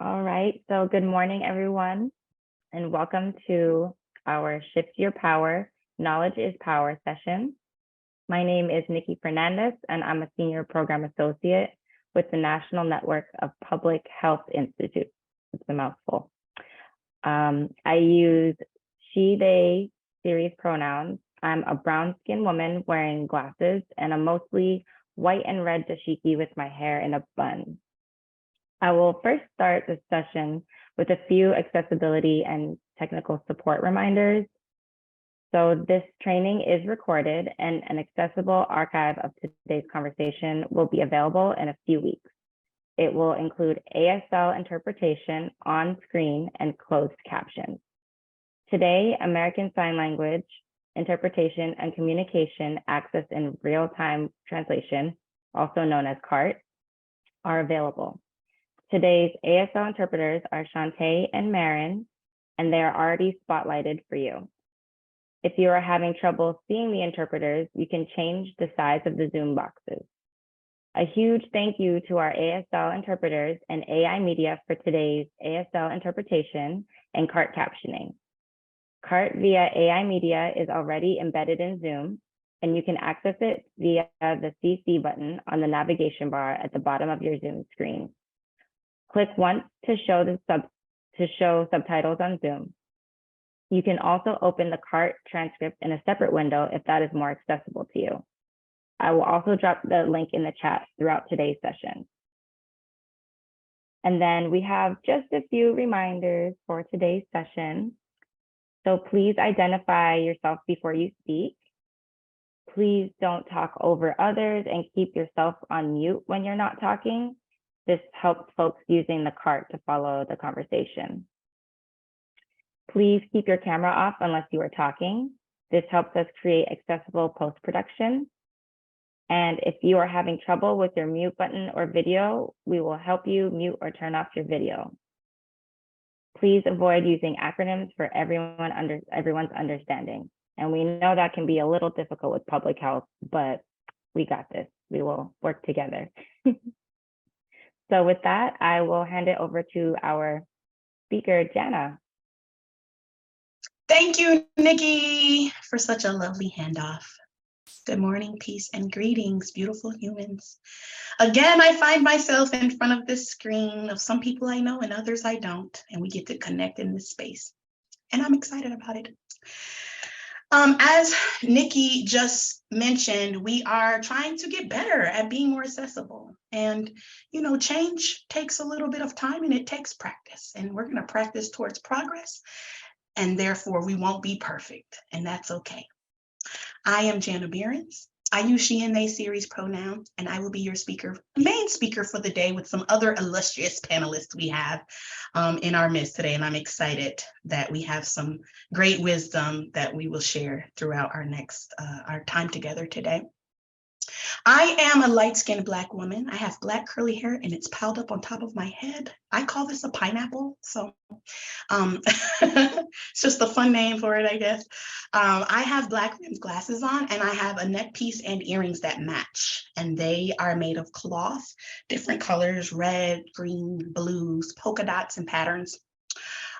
All right, so good morning, everyone, and welcome to our Shift Your Power, Knowledge is Power session. My name is Nikki Fernandez, and I'm a Senior Program Associate with the National Network of Public Health Institutes. It's a mouthful. I use she, they series pronouns. I'm a brown-skinned woman wearing glasses and a mostly white and red dashiki with my hair in a bun. I will first start this session with a few accessibility and technical support reminders. So this training is recorded and an accessible archive of today's conversation will be available in a few weeks. It will include ASL interpretation on screen and closed captions. Today, American Sign Language interpretation and communication access in real-time translation, also known as CART, are available. Today's ASL interpreters are Shantae and Marin, and they are already spotlighted for you. If you are having trouble seeing the interpreters, you can change the size of the Zoom boxes. A huge thank you to our ASL interpreters and AI Media for today's ASL interpretation and CART captioning. CART via AI Media is already embedded in Zoom, and you can access it via the CC button on the navigation bar at the bottom of your Zoom screen. Click once to show subtitles on Zoom. You can also open the CART transcript in a separate window if that is more accessible to you. I will also drop the link in the chat throughout today's session. And then we have just a few reminders for today's session. So please identify yourself before you speak. Please don't talk over others and keep yourself on mute when you're not talking. This helps folks using the CART to follow the conversation. Please keep your camera off unless you are talking. This helps us create accessible post-production. And if you are having trouble with your mute button or video, we will help you mute or turn off your video. Please avoid using acronyms for everyone's understanding. And we know that can be a little difficult with public health, but we got this. We will work together. So with that, I will hand it over to our speaker, Jana. Thank you, Nikki, for such a lovely handoff. Good morning, peace, and greetings, beautiful humans. Again, I find myself in front of this screen of some people I know and others I don't, and we get to connect in this space. And I'm excited about it. As Nikki just mentioned, we are trying to get better at being more accessible. And, change takes a little bit of time and it takes practice. And we're going to practice towards progress. And therefore, we won't be perfect. And that's okay. I am Jana Behrens. I use she and they series pronoun, and I will be your main speaker for the day with some other illustrious panelists we have in our midst today. And I'm excited that we have some great wisdom that we will share throughout our time together today. I am a light-skinned Black woman. I have Black curly hair and it's piled up on top of my head. I call this a pineapple, so it's just a fun name for it, I guess. I have Black rimmed glasses on and I have a neck piece and earrings that match. And they are made of cloth, different colors, red, green, blues, polka dots and patterns.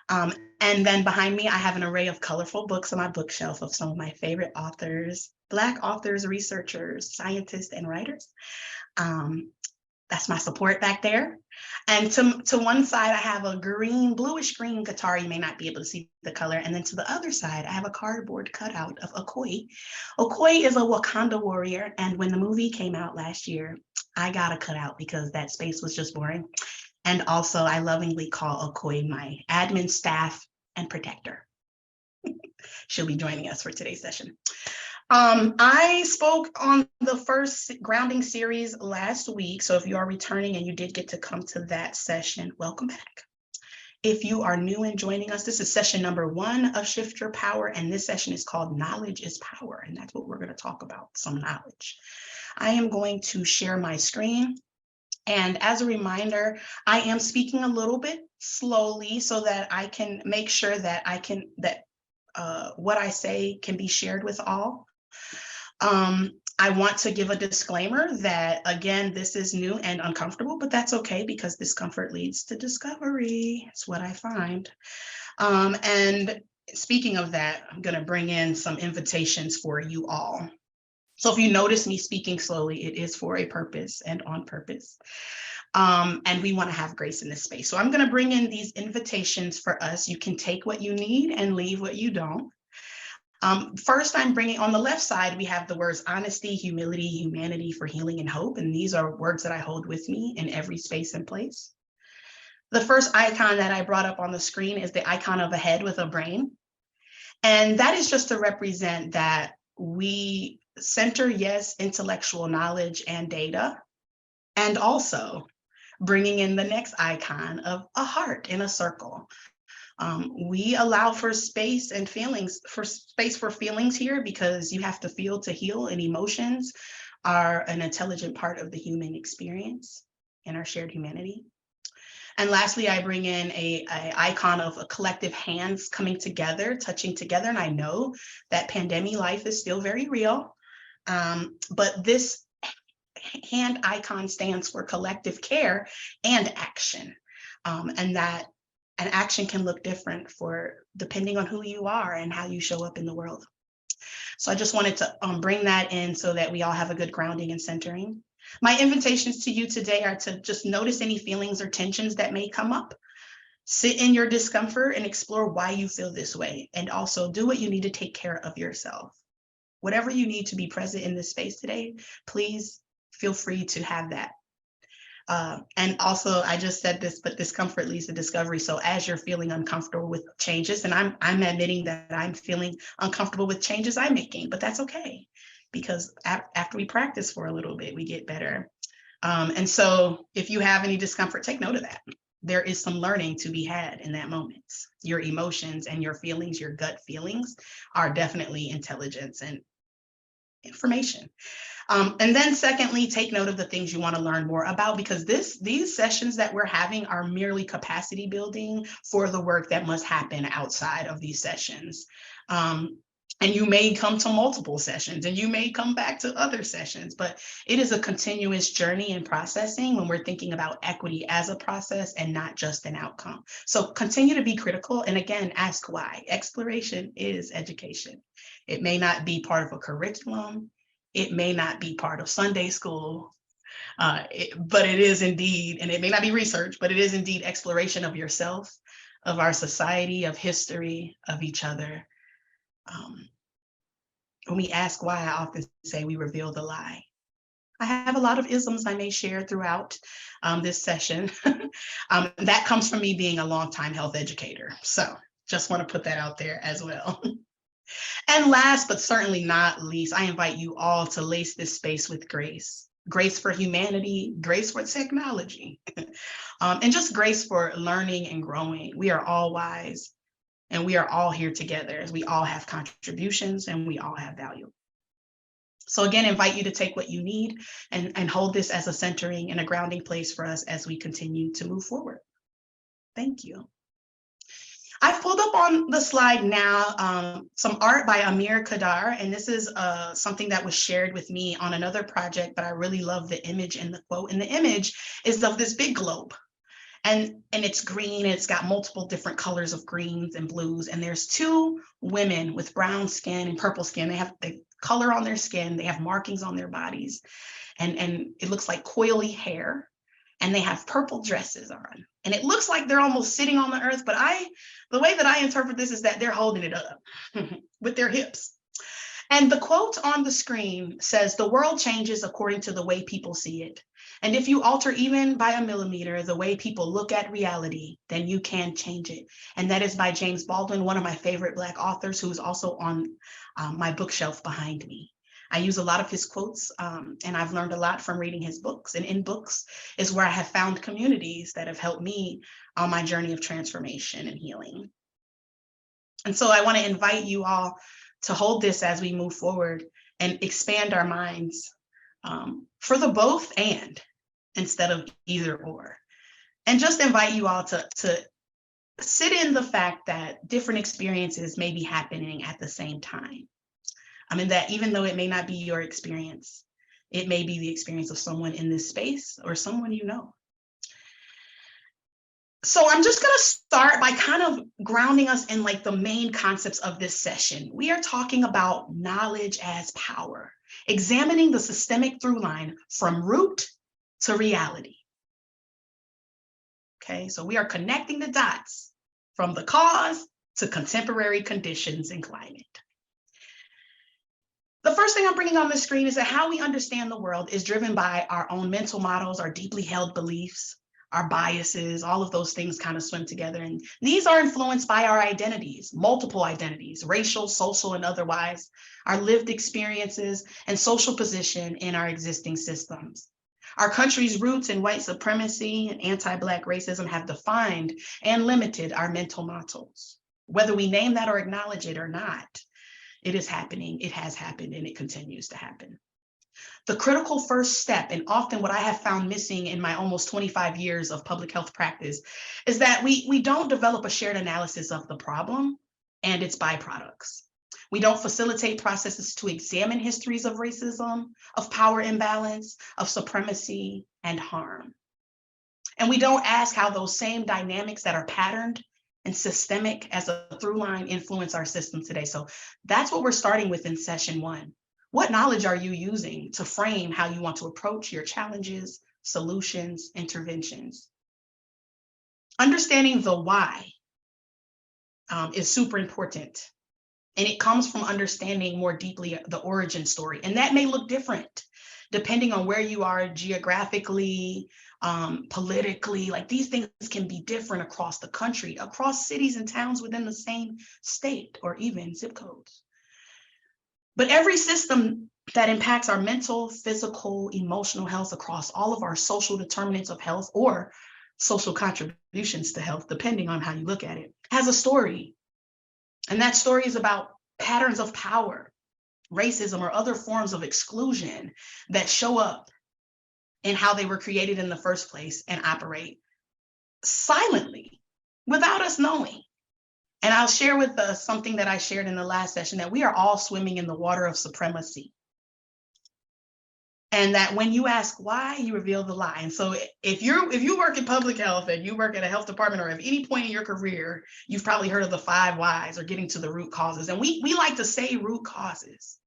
And then behind me, I have an array of colorful books on my bookshelf of some of my favorite authors, Black authors, researchers, scientists, and writers. That's my support back there. And to one side, I have a bluish green guitar. You may not be able to see the color. And then to the other side, I have a cardboard cutout of Okoye. Okoye is a Wakanda warrior. And when the movie came out last year, I got a cutout because that space was just boring. And also, I lovingly call Okoye my admin, staff, and protector. She'll be joining us for today's session. I spoke on the first grounding series last week. So if you are returning and you did get to come to that session, welcome back. If you are new and joining us, this is session number 1 of Shift Your Power. And this session is called Knowledge is Power. And that's what we're going to talk about, some knowledge. I am going to share my screen. And as a reminder, I am speaking a little bit slowly so that I can make sure that what I say can be shared with all. I want to give a disclaimer that, again, this is new and uncomfortable, but that's okay because discomfort leads to discovery. It's what I find. And speaking of that, I'm going to bring in some invitations for you all. So if you notice me speaking slowly, it is for a purpose and on purpose. And we want to have grace in this space. So I'm going to bring in these invitations for us. You can take what you need and leave what you don't. First, I'm bringing on the left side, we have the words honesty, humility, humanity for healing and hope. And these are words that I hold with me in every space and place. The first icon that I brought up on the screen is the icon of a head with a brain. And that is just to represent that we center, yes, intellectual knowledge and data, and also bringing in the next icon of a heart in a circle. We allow for space and feelings, for space for feelings here, because you have to feel to heal, and emotions are an intelligent part of the human experience and our shared humanity. And lastly, I bring in a icon of a collective hands coming together, touching together. And I know that pandemic life is still very real, but this hand icon stands for collective care and action, and that an action can look different for depending on who you are and how you show up in the world. So I just wanted to bring that in so that we all have a good grounding and centering. My invitations to you today are to just notice any feelings or tensions that may come up. Sit in your discomfort and explore why you feel this way. And also do what you need to take care of yourself. Whatever you need to be present in this space today, please feel free to have that. And also, I just said this, but discomfort leads to discovery. So as you're feeling uncomfortable with changes, and I'm admitting that I'm feeling uncomfortable with changes I'm making, but that's okay, because after we practice for a little bit, we get better. And so if you have any discomfort, take note of that. There is some learning to be had in that moment. Your emotions and your feelings, your gut feelings, are definitely intelligence and information. And then secondly, take note of the things you want to learn more about, because these sessions that we're having are merely capacity building for the work that must happen outside of these sessions. And you may come to multiple sessions and you may come back to other sessions, but it is a continuous journey in processing when we're thinking about equity as a process and not just an outcome. So continue to be critical. And again, ask why. Exploration is education. It may not be part of a curriculum. It may not be part of Sunday school, but it is indeed, and it may not be research, but it is indeed exploration of yourself, of our society, of history, of each other. When we ask why, I often say we reveal the lie. I have a lot of isms I may share throughout this session. That comes from me being a longtime health educator. So just want to put that out there as well. And last, but certainly not least, I invite you all to lace this space with grace. Grace for humanity, grace for technology, and just grace for learning and growing. We are all wise, and we are all here together, as we all have contributions and we all have value. So again, invite you to take what you need and hold this as a centering and a grounding place for us as we continue to move forward. Thank you. I've pulled up on the slide now some art by Amir Kadar, and this is something that was shared with me on another project, but I really love the image and the quote. And the image is of this big globe, and it's green, and it's got multiple different colors of greens and blues, and there's two women with brown skin and purple skin. They have the color on their skin, they have markings on their bodies, and it looks like coily hair, and they have purple dresses on. And it looks like they're almost sitting on the earth, but the way that I interpret this is that they're holding it up with their hips. And the quote on the screen says, "The world changes according to the way people see it. And if you alter even by a millimeter the way people look at reality, then you can change it." And that is by James Baldwin, one of my favorite Black authors, who is also on my bookshelf behind me. I use a lot of his quotes, and I've learned a lot from reading his books. And in books is where I have found communities that have helped me on my journey of transformation and healing. And so I want to invite you all to hold this as we move forward and expand our minds for the both and instead of either or. And just invite you all to sit in the fact that different experiences may be happening at the same time. I mean, that even though it may not be your experience, it may be the experience of someone in this space or someone you know. So I'm just going to start by kind of grounding us in like the main concepts of this session. We are talking about knowledge as power, examining the systemic through line from root to reality. Okay, so we are connecting the dots from the cause to contemporary conditions and climate. The first thing I'm bringing on the screen is that how we understand the world is driven by our own mental models, our deeply held beliefs, our biases, all of those things kind of swim together. And these are influenced by our identities, multiple identities, racial, social, and otherwise, our lived experiences, and social position in our existing systems. Our country's roots in white supremacy and anti-Black racism have defined and limited our mental models. Whether we name that or acknowledge it or not, it is happening, it has happened, and it continues to happen. The critical first step, and often what I have found missing in my almost 25 years of public health practice, is that we don't develop a shared analysis of the problem and its byproducts. We don't facilitate processes to examine histories of racism, of power imbalance, of supremacy, and harm. And we don't ask how those same dynamics that are patterned and systemic as a through line influence our system today. So that's what we're starting with in session one. What knowledge are you using to frame how you want to approach your challenges, solutions, interventions? Understanding the why is super important. And it comes from understanding more deeply the origin story. And that may look different depending on where you are geographically, politically. Like these things can be different across the country, across cities and towns within the same state or even zip codes. But every system that impacts our mental, physical, emotional health across all of our social determinants of health or social contributions to health, depending on how you look at it, has a story. And that story is about patterns of power, racism, or other forms of exclusion that show up in how they were created in the first place and operate silently without us knowing. And I'll share with us something that I shared in the last session, that we are all swimming in the water of supremacy. And that when you ask why, you reveal the lie. And so if you work in public health and you work at a health department, or at any point in your career, you've probably heard of the 5 whys or getting to the root causes. And we like to say root causes.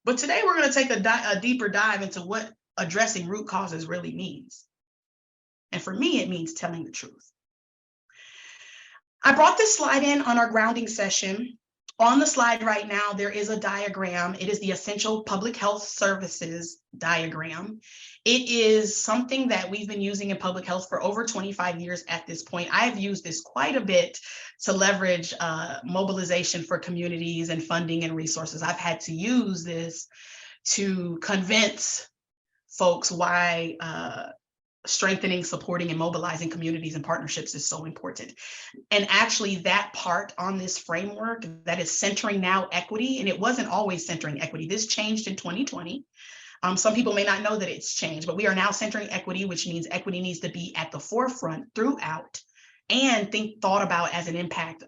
But today we're going to take a deeper dive into what addressing root causes really means. And for me, it means telling the truth. I brought this slide in on our grounding session. On the slide right now, there is a diagram. It is the Essential Public Health Services diagram. It is something that we've been using in public health for over 25 years at this point. I've used this quite a bit to leverage mobilization for communities and funding and resources. I've had to use this to convince folks why strengthening, supporting, and mobilizing communities and partnerships is so important. And actually that part on this framework that is centering now equity, and it wasn't always centering equity. This changed in 2020. Some people may not know that it's changed, but we are now centering equity, which means equity needs to be at the forefront throughout and thought about as an impact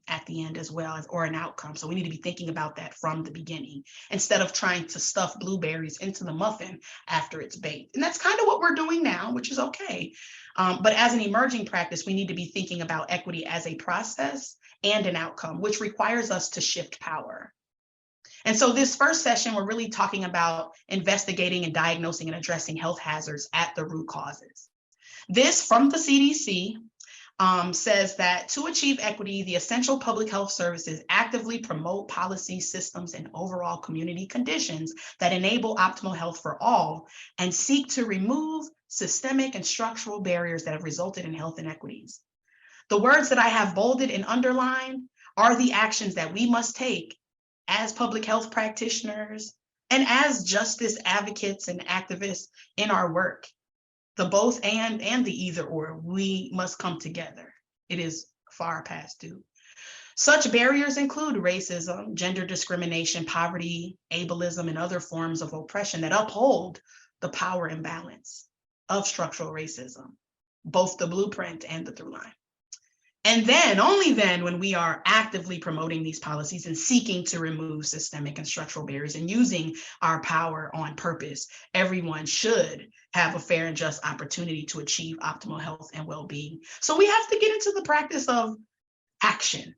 at the end as well, or an outcome. So we need to be thinking about that from the beginning instead of trying to stuff blueberries into the muffin after it's baked. And that's kind of what we're doing now, which is okay. But as an emerging practice, we need to be thinking about equity as a process and an outcome, which requires us to shift power. And so this first session, we're really talking about investigating and diagnosing and addressing health hazards at the root causes. This from the CDC says that to achieve equity, the essential public health services actively promote policy systems and overall community conditions that enable optimal health for all and seek to remove systemic and structural barriers that have resulted in health inequities. The words that I have bolded and underlined are the actions that we must take as public health practitioners and as justice advocates and activists in our work. The both and the either or, we must come together. It is far past due. Such barriers include racism, gender discrimination, poverty, ableism, and other forms of oppression that uphold the power imbalance of structural racism, both the blueprint and the through line. And then, only then, when we are actively promoting these policies and seeking to remove systemic and structural barriers and using our power on purpose, everyone should have a fair and just opportunity to achieve optimal health and well-being. So we have to get into the practice of action.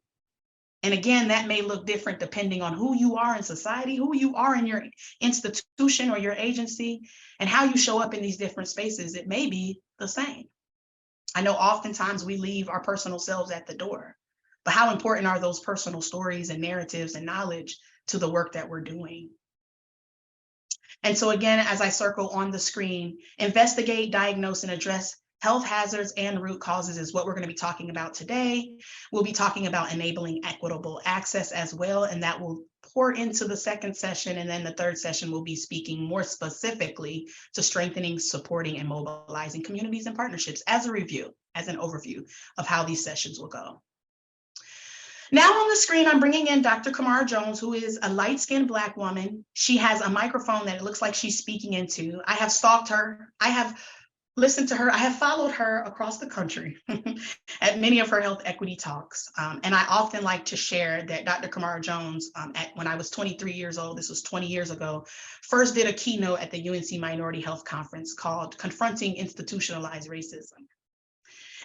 And again, that may look different depending on who you are in society, who you are in your institution or your agency, and how you show up in these different spaces. It may be the same. I know oftentimes we leave our personal selves at the door, but how important are those personal stories and narratives and knowledge to the work that we're doing? And so again, as I circle on the screen, investigate, diagnose, and address health hazards and root causes is what we're going to be talking about today. We'll be talking about enabling equitable access as well, and that will pour into the second session. And then the third session will be speaking more specifically to strengthening, supporting, and mobilizing communities and partnerships as a review, as an overview of how these sessions will go. Now on the screen, I'm bringing in Dr. Kamara Jones, who is a light-skinned Black woman. She has a microphone that it looks like she's speaking into. I have stalked her. I have listened to her. I have followed her across the country at many of her health equity talks. And I often like to share that Dr. Kamara Jones, when I was 23 years old, this was 20 years ago, first did a keynote at the UNC Minority Health Conference called Confronting Institutionalized Racism.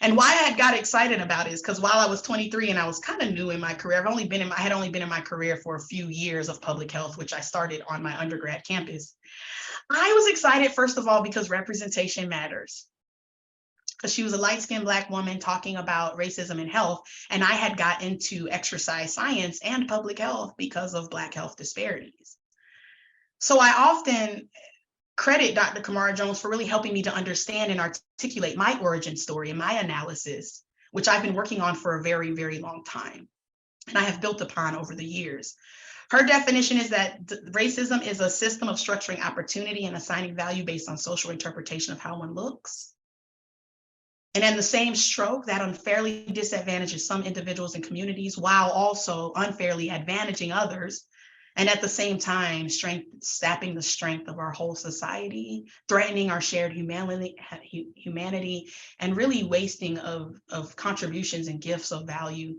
And why I got excited about it is because while I was 23 and I was kind of new in my career, I had only been in my career for a few years of public health, which I started on my undergrad campus. I was excited, first of all, because representation matters. Because she was a light-skinned Black woman talking about racism in health, and I had got into exercise science and public health because of Black health disparities. So I often credit Dr. Kamara Jones for really helping me to understand and articulate my origin story and my analysis, which I've been working on for a very, very long time, and I have built upon over the years. Her definition is that racism is a system of structuring opportunity and assigning value based on social interpretation of how one looks. And in the same stroke, that unfairly disadvantages some individuals and communities while also unfairly advantaging others. And at the same time, sapping the strength of our whole society, threatening our shared humanity, and really wasting of contributions and gifts of value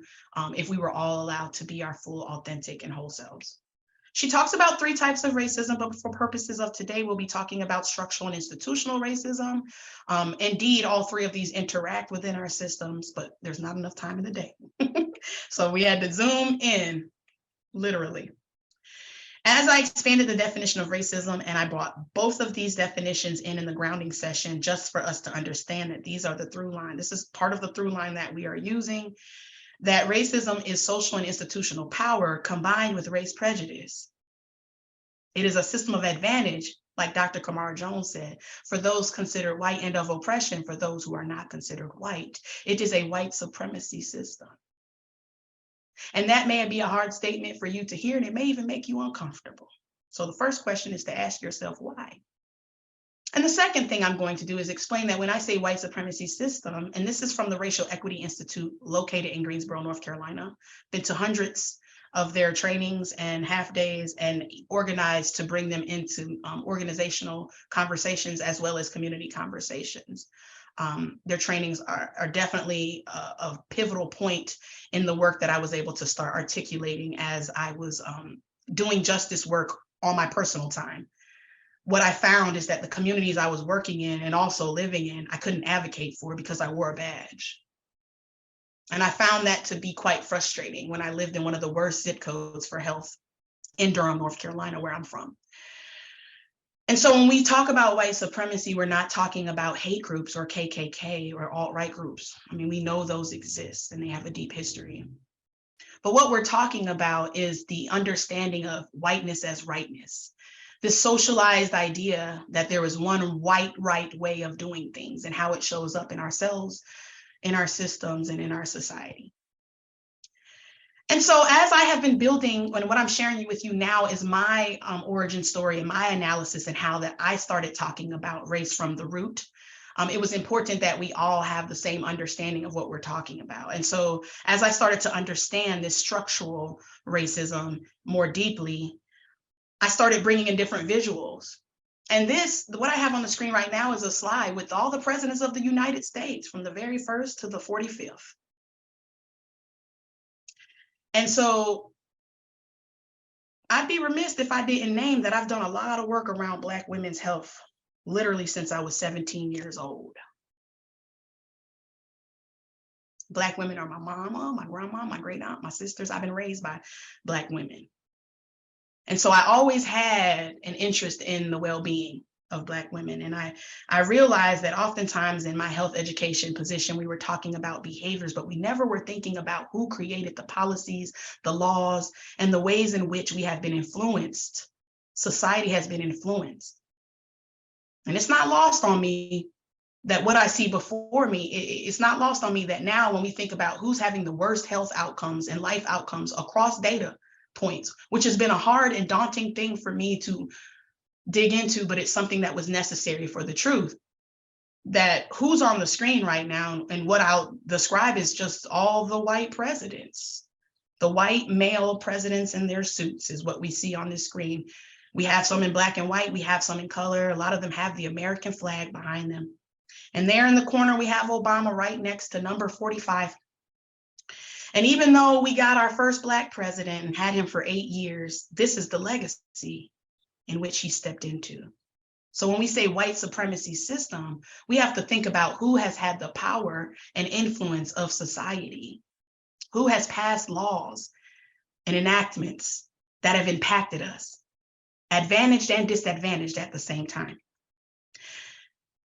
if we were all allowed to be our full, authentic, and whole selves. She talks about 3 types of racism, but for purposes of today, we'll be talking about structural and institutional racism. Indeed, all 3 of these interact within our systems, but there's not enough time in the day. So we had to zoom in, literally. As I expanded the definition of racism, and I brought both of these definitions in the grounding session, just for us to understand that these are the through line. This is part of the through line that we are using, that racism is social and institutional power combined with race prejudice. It is a system of advantage, like Dr. Kamara Jones said, for those considered white, and of oppression for those who are not considered white. It is a white supremacy system. And that may be a hard statement for you to hear, and it may even make you uncomfortable. So the first question is to ask yourself why. And the second thing I'm going to do is explain that when I say white supremacy system, and this is from the Racial Equity Institute located in Greensboro, North Carolina, been to hundreds of their trainings and half days and organized to bring them into organizational conversations as well as community conversations. Their trainings are definitely a pivotal point in the work that I was able to start articulating as I was doing justice work on my personal time. What I found is that the communities I was working in and also living in, I couldn't advocate for because I wore a badge. And I found that to be quite frustrating when I lived in one of the worst zip codes for health in Durham, North Carolina, where I'm from. And so when we talk about white supremacy, we're not talking about hate groups or KKK or alt-right groups. I mean, we know those exist and they have a deep history. But what we're talking about is the understanding of whiteness as rightness. This socialized idea that there is one white right way of doing things and how it shows up in ourselves, in our systems, and in our society. And so as I have been building, and what I'm sharing with you now is my origin story and my analysis and how that I started talking about race from the root. It was important that we all have the same understanding of what we're talking about. And so as I started to understand this structural racism more deeply, I started bringing in different visuals. And what I have on the screen right now is a slide with all the presidents of the United States from the very first to the 45th. And so I'd be remiss if I didn't name that I've done a lot of work around Black women's health, literally since I was 17 years old. Black women are my mama, my grandma, my great aunt, my sisters. I've been raised by Black women. And so I always had an interest in the well-being of Black women. And I realized that oftentimes in my health education position, we were talking about behaviors, but we never were thinking about who created the policies, the laws, and the ways in which we have been influenced. Society has been influenced. And it's not lost on me that what I see before me, it's not lost on me that now when we think about who's having the worst health outcomes and life outcomes across data points, which has been a hard and daunting thing for me to dig into, but it's something that was necessary for the truth, that who's on the screen right now and what I'll describe is just all the white presidents. The white male presidents in their suits is what we see on this screen. We have some in black and white, we have some in color. A lot of them have the American flag behind them. And there in the corner, we have Obama right next to number 45. And even though we got our first Black president and had him for 8 years, this is the legacy in which he stepped into. So when we say white supremacy system, we have to think about who has had the power and influence of society, who has passed laws and enactments that have impacted us, advantaged and disadvantaged at the same time.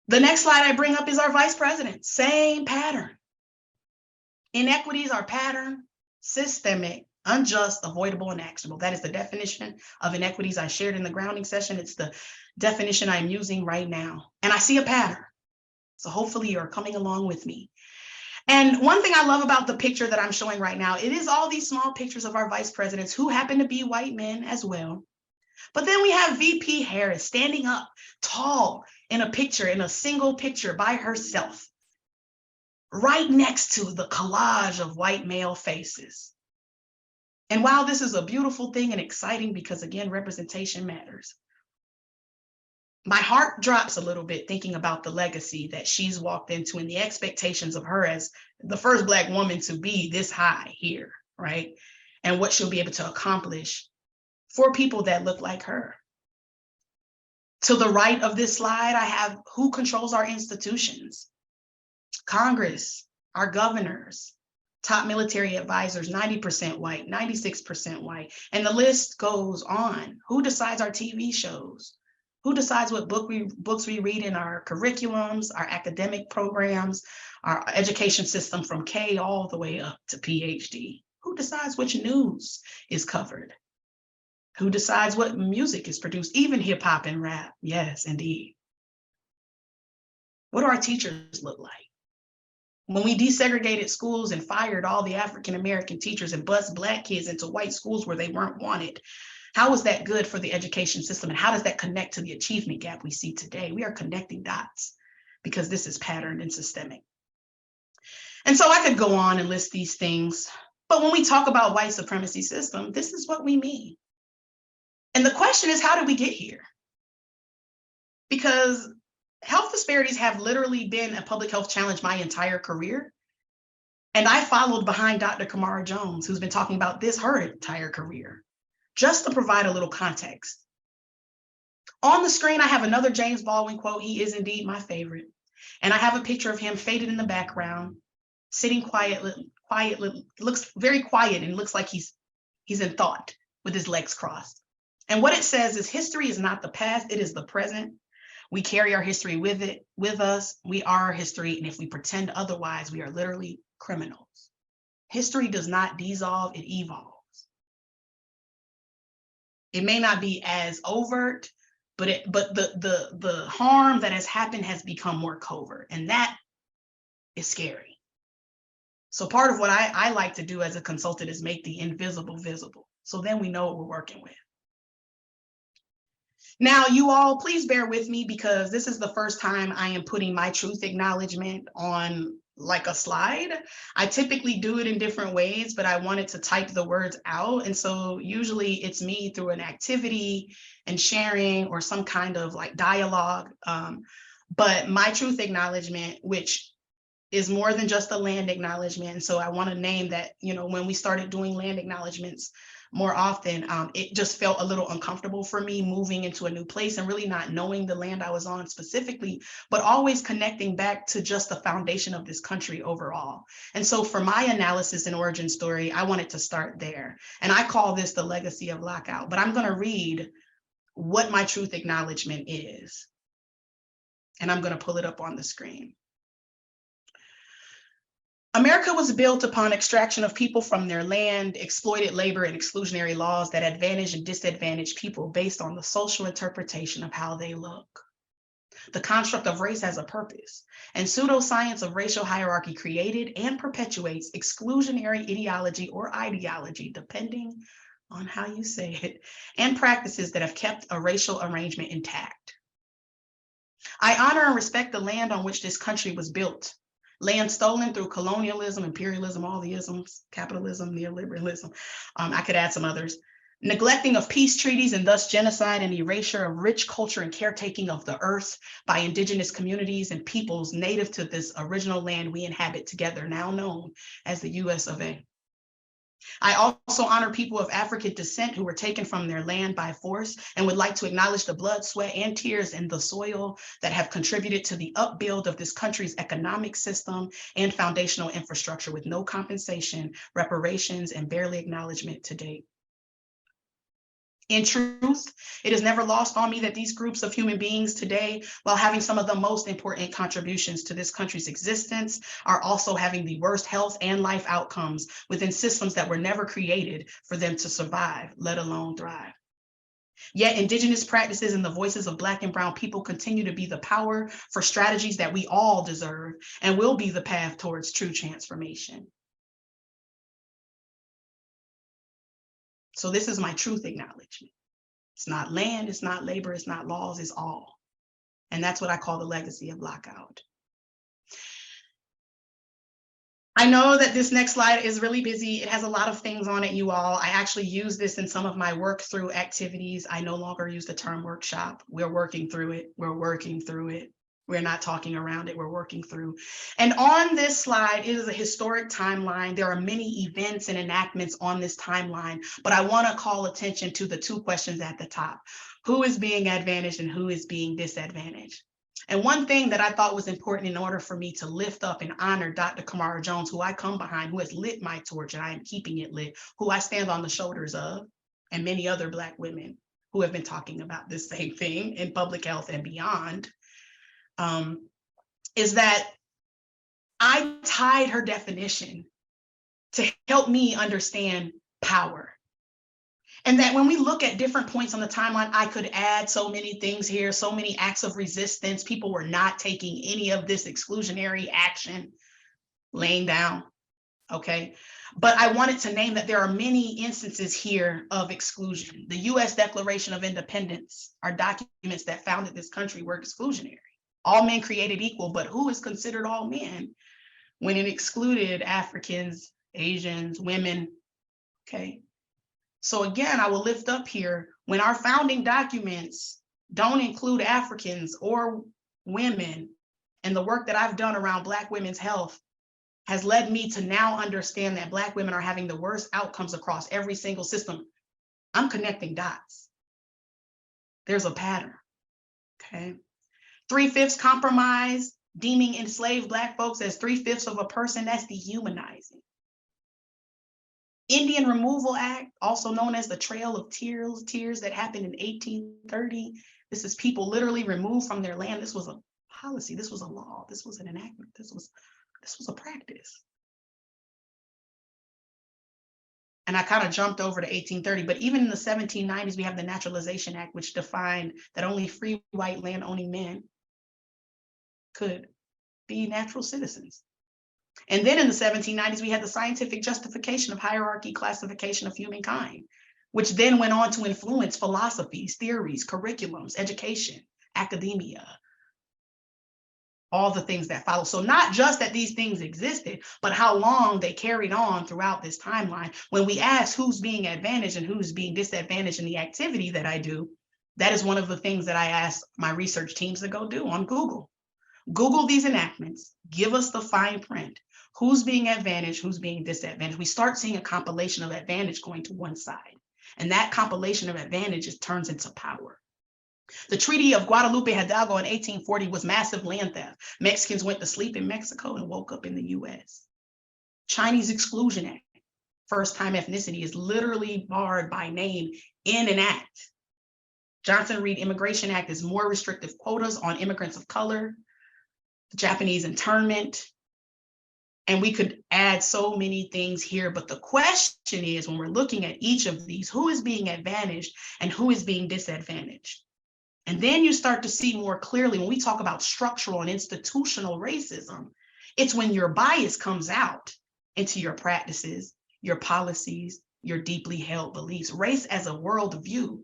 The next slide I bring up is our vice president, same pattern. Inequities are pattern, systemic, unjust, avoidable, and actionable. That is the definition of inequities I shared in the grounding session. It's the definition I'm using right now. And I see a pattern. So hopefully you're coming along with me. And one thing I love about the picture that I'm showing right now, it is all these small pictures of our vice presidents who happen to be white men as well. But then we have VP Harris standing up tall in a picture, in a single picture by herself, right next to the collage of white male faces. And while this is a beautiful thing and exciting, because again, representation matters, my heart drops a little bit thinking about the legacy that she's walked into and the expectations of her as the first Black woman to be this high here, right? And what she'll be able to accomplish for people that look like her. To the right of this slide, I have who controls our institutions. Congress, our governors, top military advisors, 90% white, 96% white, and the list goes on. Who decides our TV shows? Who decides what books we read in our curriculums, our academic programs, our education system from K all the way up to PhD? Who decides which news is covered? Who decides what music is produced, even hip hop and rap? Yes, indeed. What do our teachers look like? When we desegregated schools and fired all the African-American teachers and bused Black kids into white schools where they weren't wanted, how was that good for the education system? And how does that connect to the achievement gap we see today? We are connecting dots because this is patterned and systemic. And so I could go on and list these things, but when we talk about white supremacy system, this is what we mean. And the question is, how did we get here? Because health disparities have literally been a public health challenge my entire career. And I followed behind Dr. Kamara Jones, who's been talking about this her entire career, just to provide a little context. On the screen, I have another James Baldwin quote. He is indeed my favorite. And I have a picture of him faded in the background, sitting quietly, looks very quiet and looks like he's in thought with his legs crossed. And what it says is history is not the past, it is the present. We carry our history with us. We are our history. And if we pretend otherwise, we are literally criminals. History does not dissolve, it evolves. It may not be as overt, but the harm that has happened has become more covert. And that is scary. So part of what I like to do as a consultant is make the invisible visible. So then we know what we're working with. Now, you all, please bear with me because this is the first time I am putting my truth acknowledgement on like a slide. I typically do it in different ways, but I wanted to type the words out. And so usually it's me through an activity and sharing or some kind of like dialogue. But my truth acknowledgement, which is more than just a land acknowledgement. And so I want to name that, when we started doing land acknowledgements more often, it just felt a little uncomfortable for me moving into a new place and really not knowing the land I was on specifically, but always connecting back to just the foundation of this country overall. And so for my analysis and origin story, I wanted to start there. And I call this the legacy of lockout, but I'm going to read what my truth acknowledgement is. And I'm going to pull it up on the screen. America was built upon extraction of people from their land, exploited labor, and exclusionary laws that advantage and disadvantage people based on the social interpretation of how they look. The construct of race has a purpose, and pseudoscience of racial hierarchy created and perpetuates exclusionary ideology or ideology, depending on how you say it, and practices that have kept a racial arrangement intact. I honor and respect the land on which this country was built. Land stolen through colonialism, imperialism, all the isms, capitalism, neoliberalism. I could add some others. Neglecting of peace treaties and thus genocide and erasure of rich culture and caretaking of the earth by indigenous communities and peoples native to this original land we inhabit together, now known as the US of A. I also honor people of African descent who were taken from their land by force and would like to acknowledge the blood, sweat, and tears in the soil that have contributed to the upbuild of this country's economic system and foundational infrastructure with no compensation, reparations, and barely acknowledgement to date. In truth, it is never lost on me that these groups of human beings today, while having some of the most important contributions to this country's existence, are also having the worst health and life outcomes within systems that were never created for them to survive, let alone thrive. Yet indigenous practices and the voices of Black and Brown people continue to be the power for strategies that we all deserve and will be the path towards true transformation. So this is my truth acknowledgement. It's not land, it's not labor, it's not laws, it's all. And that's what I call the legacy of lockout. I know that this next slide is really busy. It has a lot of things on it, you all. I actually use this in some of my work through activities. I no longer use the term workshop. We're working through it. We're working through it. We're not talking around it, we're working through. And on this slide, it is a historic timeline. There are many events and enactments on this timeline, but I wanna call attention to the two questions at the top. Who is being advantaged and who is being disadvantaged? And one thing that I thought was important in order for me to lift up and honor Dr. Kamara Jones, who I come behind, who has lit my torch and I am keeping it lit, who I stand on the shoulders of, and many other Black women who have been talking about this same thing in public health and beyond, is that I tied her definition to help me understand power. And that when we look at different points on the timeline, I could add so many things here, so many acts of resistance. People were not taking any of this exclusionary action laying down, okay? But I wanted to name that there are many instances here of exclusion. The US Declaration of Independence, our documents that founded this country, were exclusionary. All men created equal, but who is considered all men when it excluded Africans, Asians, women, okay? So again, I will lift up here, when our founding documents don't include Africans or women, and the work that I've done around Black women's health has led me to now understand that Black women are having the worst outcomes across every single system. I'm connecting dots. There's a pattern, okay? 3/5 compromise, deeming enslaved Black folks as 3/5 of a person, that's dehumanizing. Indian Removal Act, also known as the Trail of Tears that happened in 1830. This is people literally removed from their land. This was a policy, this was a law, this was an enactment, this was a practice. And I kind of jumped over to 1830, but even in the 1790s, we have the Naturalization Act, which defined that only free white land-owning men could be natural citizens. And then in the 1790s, we had the scientific justification of hierarchy classification of humankind, which then went on to influence philosophies, theories, curriculums, education, academia, all the things that follow. So not just that these things existed, but how long they carried on throughout this timeline. When we ask who's being advantaged and who's being disadvantaged in the activity that I do, that is one of the things that I ask my research teams to go do on Google. Google these enactments, give us the fine print. Who's being advantaged, who's being disadvantaged? We start seeing a compilation of advantage going to one side. And that compilation of advantages turns into power. The Treaty of Guadalupe Hidalgo in 1840 was massive land theft. Mexicans went to sleep in Mexico and woke up in the US. Chinese Exclusion Act, first time ethnicity is literally barred by name in an act. Johnson-Reed Immigration Act is more restrictive quotas on immigrants of color, the Japanese internment, and we could add so many things here. But the question is, when we're looking at each of these, who is being advantaged and who is being disadvantaged? And then you start to see more clearly when we talk about structural and institutional racism, it's when your bias comes out into your practices, your policies, your deeply held beliefs. Race as a worldview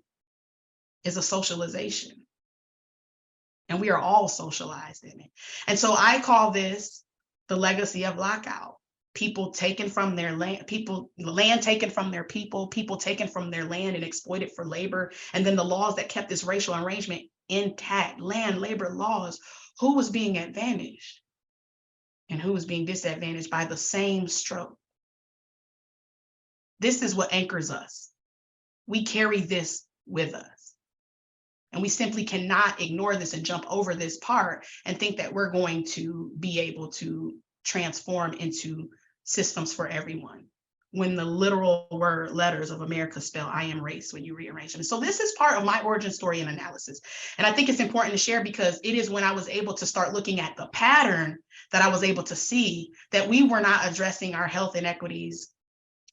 is a socialization. And we are all socialized in it. And so I call this the legacy of lockout. People taken from their land, land taken from their people taken from their land and exploited for labor. And then the laws that kept this racial arrangement intact, land, labor laws. Who was being advantaged and who was being disadvantaged by the same stroke? This is what anchors us. We carry this with us. And we simply cannot ignore this and jump over this part and think that we're going to be able to transform into systems for everyone, when the literal word letters of America spell I am race when you rearrange them. So this is part of my origin story and analysis. And I think it's important to share because it is when I was able to start looking at the pattern that I was able to see that we were not addressing our health inequities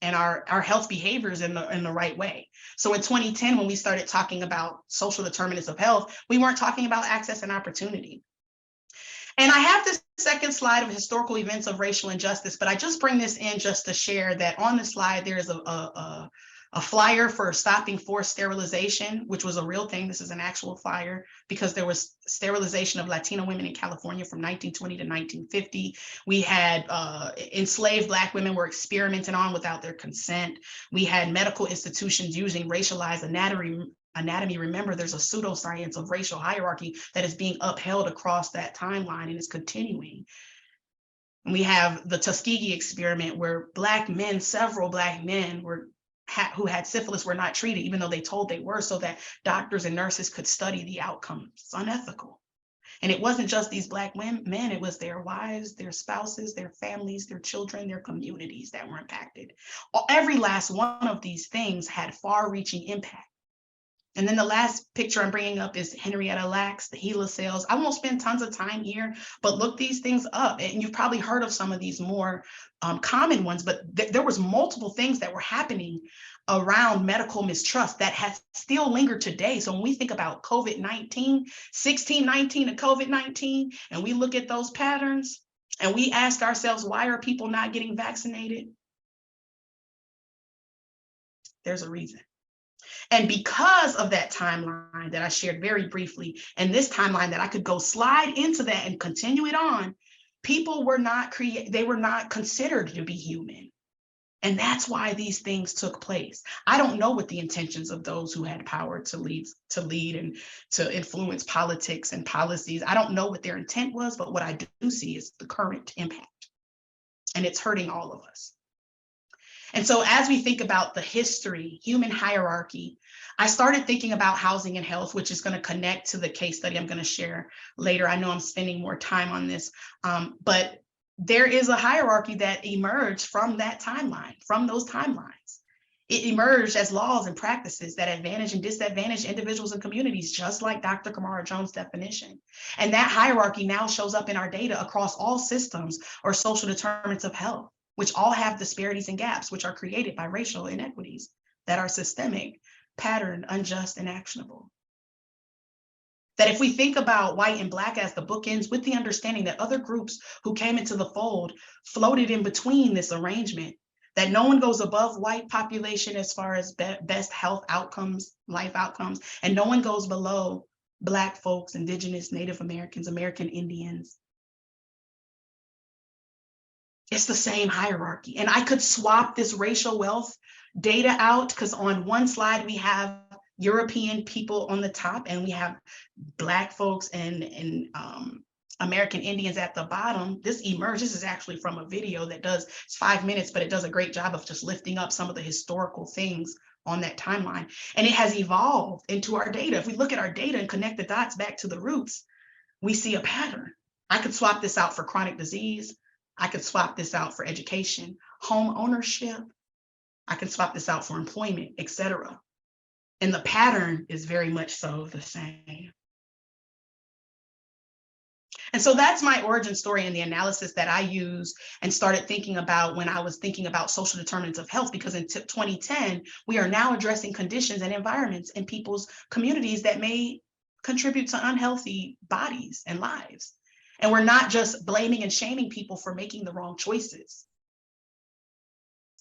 and our health behaviors in the right way. So in 2010, when we started talking about social determinants of health, we weren't talking about access and opportunity. And I have this second slide of historical events of racial injustice, but I just bring this in just to share that on the slide, there is a flyer for stopping forced sterilization, which was a real thing. This is an actual flyer because there was sterilization of Latino women in California from 1920 to 1950. We had enslaved Black women were experimented on without their consent. We had medical institutions using racialized anatomy. Remember, there's a pseudoscience of racial hierarchy that is being upheld across that timeline and is continuing. And we have the Tuskegee experiment where Black men, several Black men who had syphilis were not treated, even though they told they were, so that doctors and nurses could study the outcomes. It's unethical. And it wasn't just these Black men, it was their wives, their spouses, their families, their children, their communities that were impacted. Every last one of these things had far-reaching impact. And then the last picture I'm bringing up is Henrietta Lacks, the HeLa cells. I won't spend tons of time here, but look these things up. And you've probably heard of some of these more common ones, but there was multiple things that were happening around medical mistrust that has still lingered today. So when we think about COVID-19, 1619 to COVID-19, and we look at those patterns and we ask ourselves, why are people not getting vaccinated? There's a reason. And because of that timeline that I shared very briefly, and this timeline that I could go slide into that and continue it on, people were not they were not considered to be human. And that's why these things took place. I don't know what the intentions of those who had power to lead and to influence politics and policies. I don't know what their intent was, but what I do see is the current impact. And it's hurting all of us. And so as we think about the history, human hierarchy, I started thinking about housing and health, which is going to connect to the case study I'm going to share later. I know I'm spending more time on this, but there is a hierarchy that emerged from that timeline, from those timelines. It emerged as laws and practices that advantage and disadvantage individuals and communities, just like Dr. Kamara Jones' definition. And that hierarchy now shows up in our data across all systems or social determinants of health, which all have disparities and gaps, which are created by racial inequities that are systemic, patterned, unjust, and actionable. That if we think about white and Black as the bookends, with the understanding that other groups who came into the fold floated in between this arrangement, that no one goes above white population as far as best health outcomes, life outcomes, and no one goes below Black folks, Indigenous, Native Americans, American Indians. It's the same hierarchy. And I could swap this racial wealth data out because on one slide we have European people on the top and we have Black folks and American Indians at the bottom, this emerged. This is actually from a video that it's 5 minutes, but it does a great job of just lifting up some of the historical things on that timeline. And it has evolved into our data. If we look at our data and connect the dots back to the roots, we see a pattern. I could swap this out for chronic disease. I could swap this out for education, home ownership. I can swap this out for employment, etc. And the pattern is very much so the same. And so that's my origin story and the analysis that I use and started thinking about when I was thinking about social determinants of health, because in 2010, we are now addressing conditions and environments in people's communities that may contribute to unhealthy bodies and lives. And we're not just blaming and shaming people for making the wrong choices.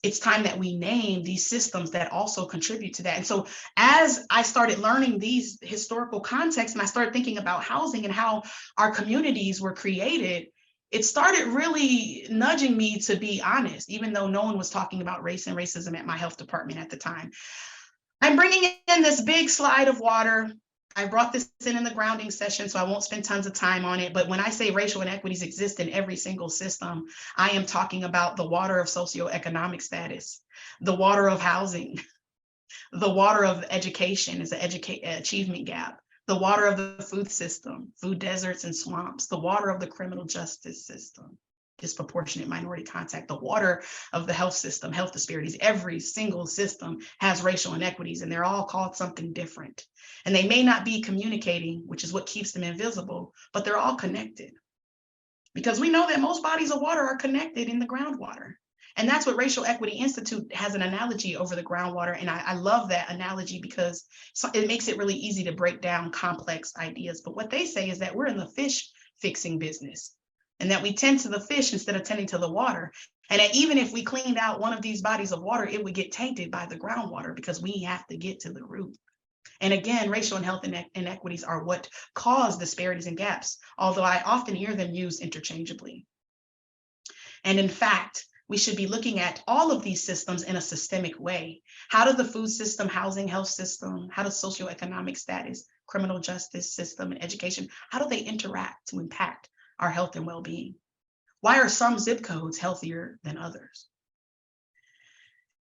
It's time that we name these systems that also contribute to that. And so as I started learning these historical contexts and I started thinking about housing and how our communities were created, it started really nudging me to be honest, even though no one was talking about race and racism at my health department at the time. I'm bringing in this big slide of water. I brought this in the grounding session, so I won't spend tons of time on it. But when I say racial inequities exist in every single system, I am talking about the water of socioeconomic status, the water of housing, the water of education is an achievement gap, the water of the food system, food deserts and swamps, the water of the criminal justice system, disproportionate minority contact, the water of the health system, health disparities. Every single system has racial inequities, and they're all called something different. And they may not be communicating, which is what keeps them invisible, but they're all connected. Because we know that most bodies of water are connected in the groundwater. And that's what Racial Equity Institute has an analogy over the groundwater. And I love that analogy because it makes it really easy to break down complex ideas. But what they say is that we're in the fish fixing business, and that we tend to the fish instead of tending to the water. And that even if we cleaned out one of these bodies of water, it would get tainted by the groundwater because we have to get to the root. And again, racial and health inequities are what cause disparities and gaps, although I often hear them used interchangeably. And in fact, we should be looking at all of these systems in a systemic way. How does the food system, housing, health system, how does socioeconomic status, criminal justice system, and education, how do they interact to impact our health and well-being? Why are some zip codes healthier than others?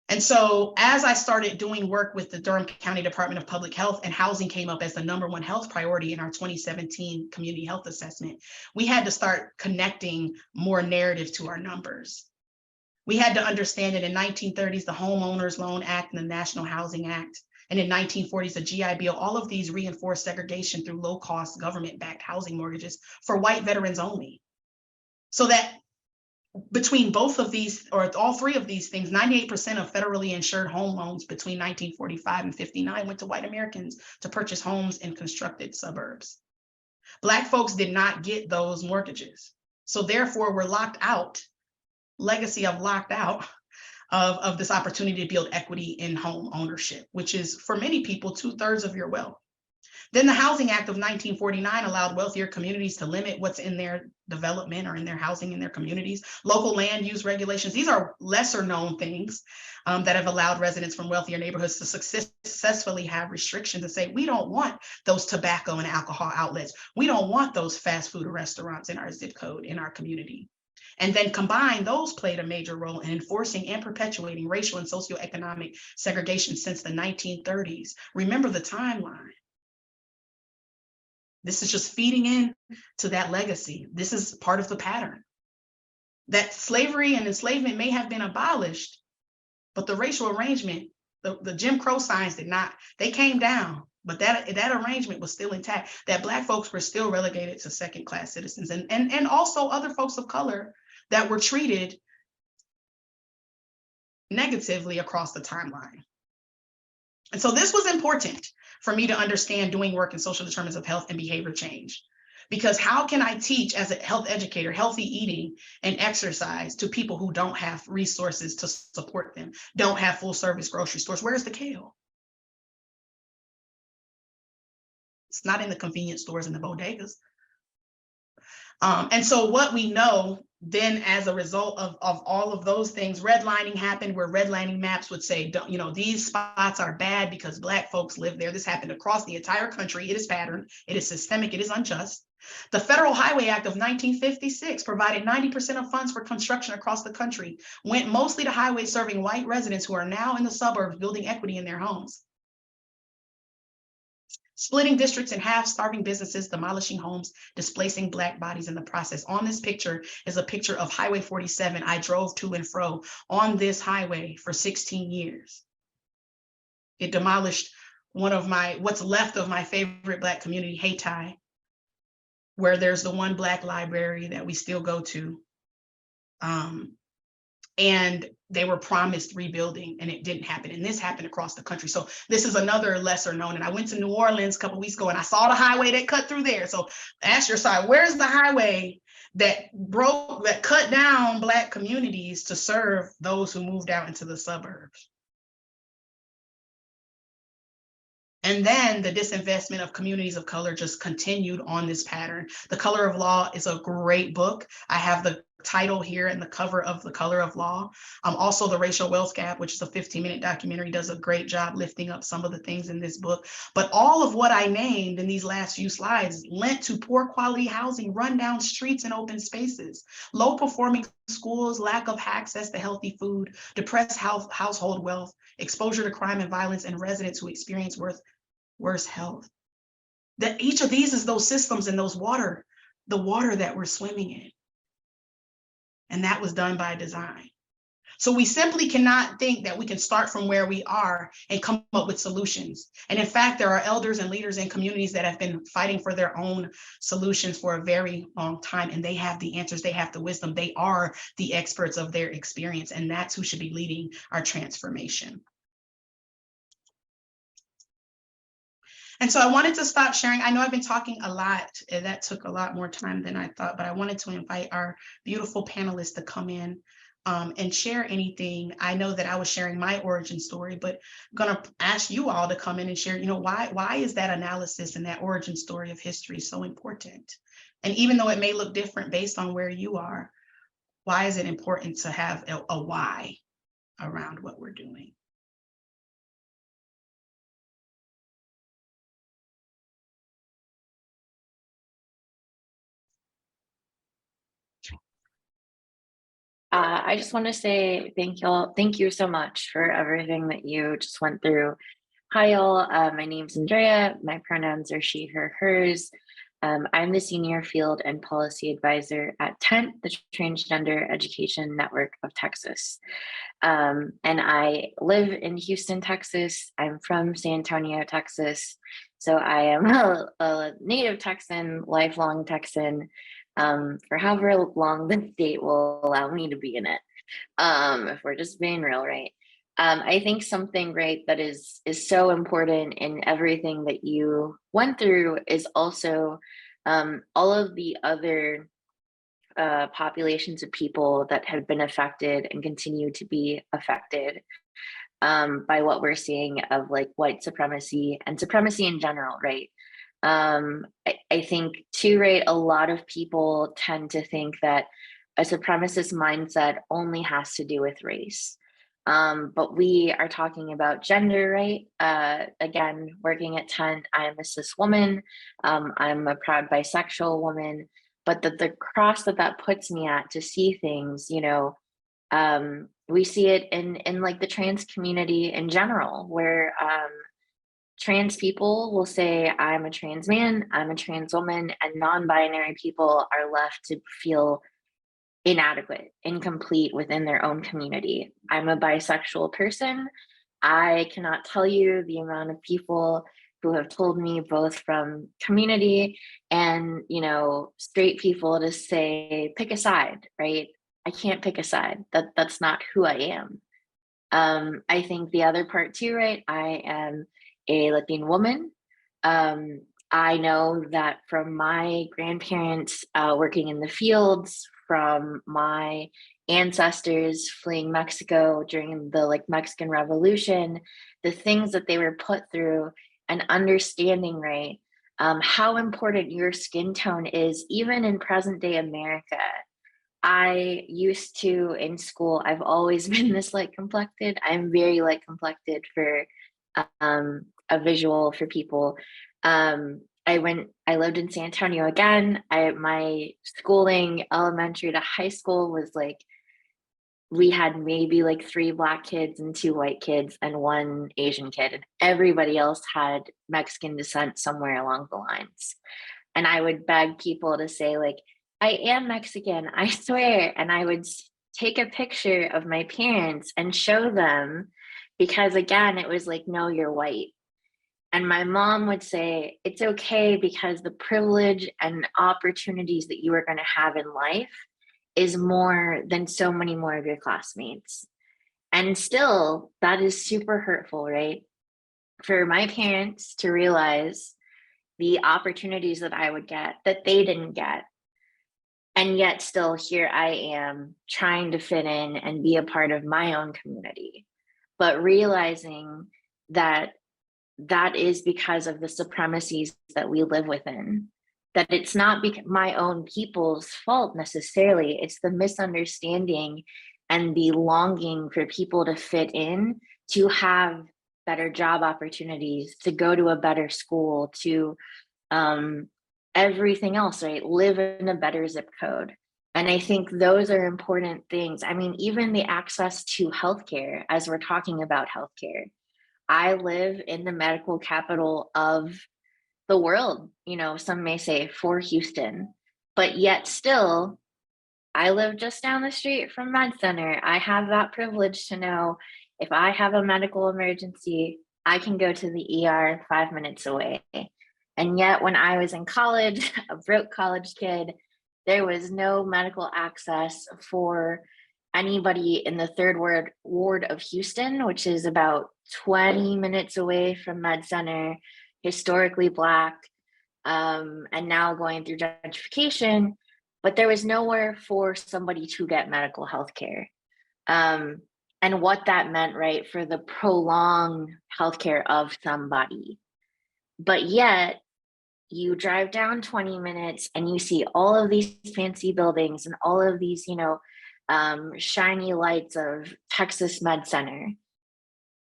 And so as I started doing work with the Durham County Department of Public Health, and housing came up as the #1 health priority in our 2017 community health assessment, we had to start connecting more narrative to our numbers. We had to understand that in 1930s, the Homeowners Loan Act and the National Housing Act, and in 1940s, the GI Bill, all of these reinforced segregation through low-cost government-backed housing mortgages for white veterans only. So that between both of these, or all three of these things, 98% of federally insured home loans between 1945 and 59 went to white Americans to purchase homes in constructed suburbs. Black folks did not get those mortgages. So therefore, we're locked out, legacy of locked out of this opportunity to build equity in home ownership, which is for many people 2/3 of your wealth. Then the Housing Act of 1949 allowed wealthier communities to limit what's in their development or in their housing in their communities. Local land use regulations, these are lesser known things that have allowed residents from wealthier neighborhoods to successfully have restrictions and say, we don't want those tobacco and alcohol outlets. We don't want those fast food restaurants in our zip code, in our community. And then combined, those played a major role in enforcing and perpetuating racial and socioeconomic segregation since the 1930s. Remember the timeline. This is just feeding in to that legacy. This is part of the pattern. That slavery and enslavement may have been abolished, but the racial arrangement, the Jim Crow signs did not, they came down, but that arrangement was still intact, that Black folks were still relegated to second-class citizens, and also other folks of color that were treated negatively across the timeline. And so this was important for me to understand doing work in social determinants of health and behavior change. Because how can I teach as a health educator, healthy eating and exercise to people who don't have resources to support them, don't have full service grocery stores? Where's the kale? It's not in the convenience stores and the bodegas. And so what we know then, as a result of all of those things, redlining happened, where redlining maps would say, these spots are bad because Black folks live there. This happened across the entire country. It is patterned, it is systemic, it is unjust. The Federal Highway Act of 1956 provided 90% of funds for construction across the country, went mostly to highways serving white residents who are now in the suburbs building equity in their homes. Splitting districts in half, starving businesses, demolishing homes, displacing Black bodies in the process. On this picture is a picture of Highway 47. I drove to and fro on this highway for 16 years. It demolished what's left of my favorite Black community, Hayti, where there's the one Black library that we still go to. And they were promised rebuilding and it didn't happen. And this happened across the country. So this is another lesser known. And I went to New Orleans a couple of weeks ago and I saw the highway that cut through there. So ask yourself, where's the highway that cut down Black communities to serve those who moved out into the suburbs? And then the disinvestment of communities of color just continued on this pattern. The Color of Law is a great book. I have the title here and the cover of The Color of Law. Also, The Racial Wealth Gap, which is a 15-minute documentary, does a great job lifting up some of the things in this book. But all of what I named in these last few slides lent to poor quality housing, rundown streets and open spaces, low performing schools, lack of access to healthy food, depressed household wealth, exposure to crime and violence, and residents who experience worse health. That each of these is those systems and the water that we're swimming in. And that was done by design. So we simply cannot think that we can start from where we are and come up with solutions. And in fact, there are elders and leaders in communities that have been fighting for their own solutions for a very long time, and they have the answers, they have the wisdom, they are the experts of their experience, and that's who should be leading our transformation. And so I wanted to stop sharing. I know I've been talking a lot, and that took a lot more time than I thought, but I wanted to invite our beautiful panelists to come in and share anything. I know that I was sharing my origin story, but I'm gonna ask you all to come in and share, why is that analysis and that origin story of history so important? And even though it may look different based on where you are, why is it important to have a why around what we're doing? I just want to say thank y'all. Thank you so much for everything that you just went through. Hi, y'all. My name's Andrea. My pronouns are she, her, hers. I'm the Senior Field and Policy Advisor at TENT, the Transgender Education Network of Texas. And I live in Houston, Texas. I'm from San Antonio, Texas. So I am a native Texan, lifelong Texan, for however long the state will allow me to be in it. If we're just being real, right? I think something, right, that is so important in everything that you went through is also all of the other populations of people that have been affected and continue to be affected by what we're seeing of like white supremacy and supremacy in general, right? I think too, right, a lot of people tend to think that a supremacist mindset only has to do with race. But we are talking about gender, right? Again, working at TENT, I am a cis woman. I'm a proud bisexual woman, but the cross that puts me at to see things, we see it in like the trans community in general, where trans people will say, I'm a trans man, I'm a trans woman, and non-binary people are left to feel inadequate, incomplete within their own community. I'm a bisexual person. I cannot tell you the amount of people who have told me, both from community and, straight people, to say, pick a side, right? I can't pick a side. That's not who I am. I think the other part too, right? I am a Latina woman. I know that from my grandparents working in the fields, from my ancestors fleeing Mexico during the Mexican Revolution, the things that they were put through, and understanding, right, how important your skin tone is, even in present day America. I used to, in school, I've always been this light complected. I'm very light complected for a visual for people. I lived in San Antonio again. My schooling, elementary to high school, was like, we had maybe like 3 Black kids and 2 white kids and 1 Asian kid, and everybody else had Mexican descent somewhere along the lines. And I would beg people to say, like, I am Mexican, I swear. And I would take a picture of my parents and show them, because again, it was like, no, you're white. And my mom would say, it's okay, because the privilege and opportunities that you are going to have in life is more than so many more of your classmates. And still, that is super hurtful, right? For my parents to realize the opportunities that I would get that they didn't get. And yet still here I am trying to fit in and be a part of my own community, but realizing that that is because of the supremacies that we live within, that it's not my own people's fault necessarily. It's the misunderstanding and the longing for people to fit in, to have better job opportunities, to go to a better school, to everything else, right? Live in a better zip code. And I think those are important things. I mean, even the access to healthcare, as we're talking about healthcare. I live in the medical capital of the world, some may say, for Houston, but yet still, I live just down the street from Med Center. I have that privilege to know if I have a medical emergency, I can go to the ER 5 minutes away. And yet, when I was in college, a broke college kid, there was no medical access for anybody in the third ward of Houston, which is about 20 minutes away from Med Center, historically Black, and now going through gentrification. But there was nowhere for somebody to get medical health care. And what that meant, right, for the prolonged healthcare of somebody. But yet, you drive down 20 minutes and you see all of these fancy buildings and all of these, shiny lights of Texas Med Center.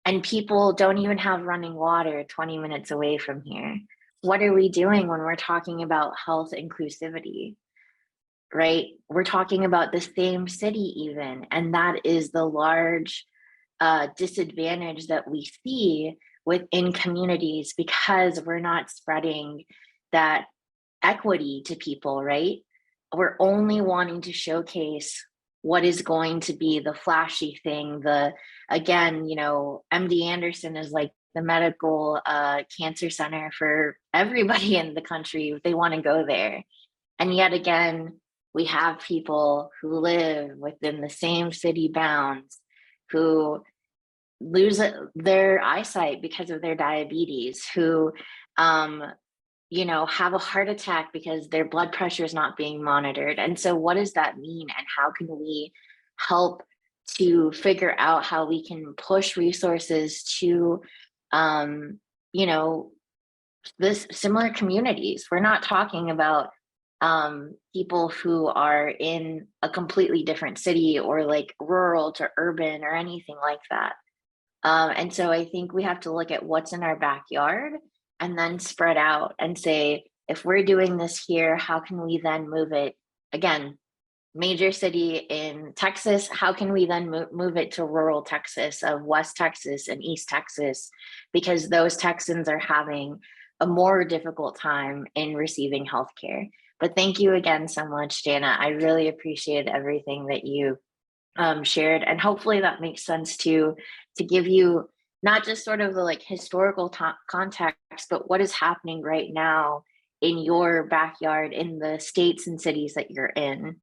And people don't even have running water 20 minutes away from here. What are we doing when we're talking about health inclusivity? Right? We're talking about the same city even, and that is the large disadvantage that we see within communities, because we're not spreading that equity to people, right? We're only wanting to showcase what is going to be the flashy thing. Again, MD Anderson is like the medical cancer center for everybody in the country. They want to go there. And yet again, we have people who live within the same city bounds who lose their eyesight because of their diabetes, who have a heart attack because their blood pressure is not being monitored. And so what does that mean? And how can we help to figure out how we can push resources to this similar communities? We're not talking about people who are in a completely different city or like rural to urban or anything like that. And so I think we have to look at what's in our backyard and then spread out and say, if we're doing this here, how can we then move it? Again, major city in Texas, how can we then move it to rural Texas, of West Texas and East Texas? Because those Texans are having a more difficult time in receiving healthcare. But thank you again so much, Jana. I really appreciate everything that you shared, and hopefully that makes sense to give you not just sort of the like historical context, but what is happening right now in your backyard, in the states and cities that you're in.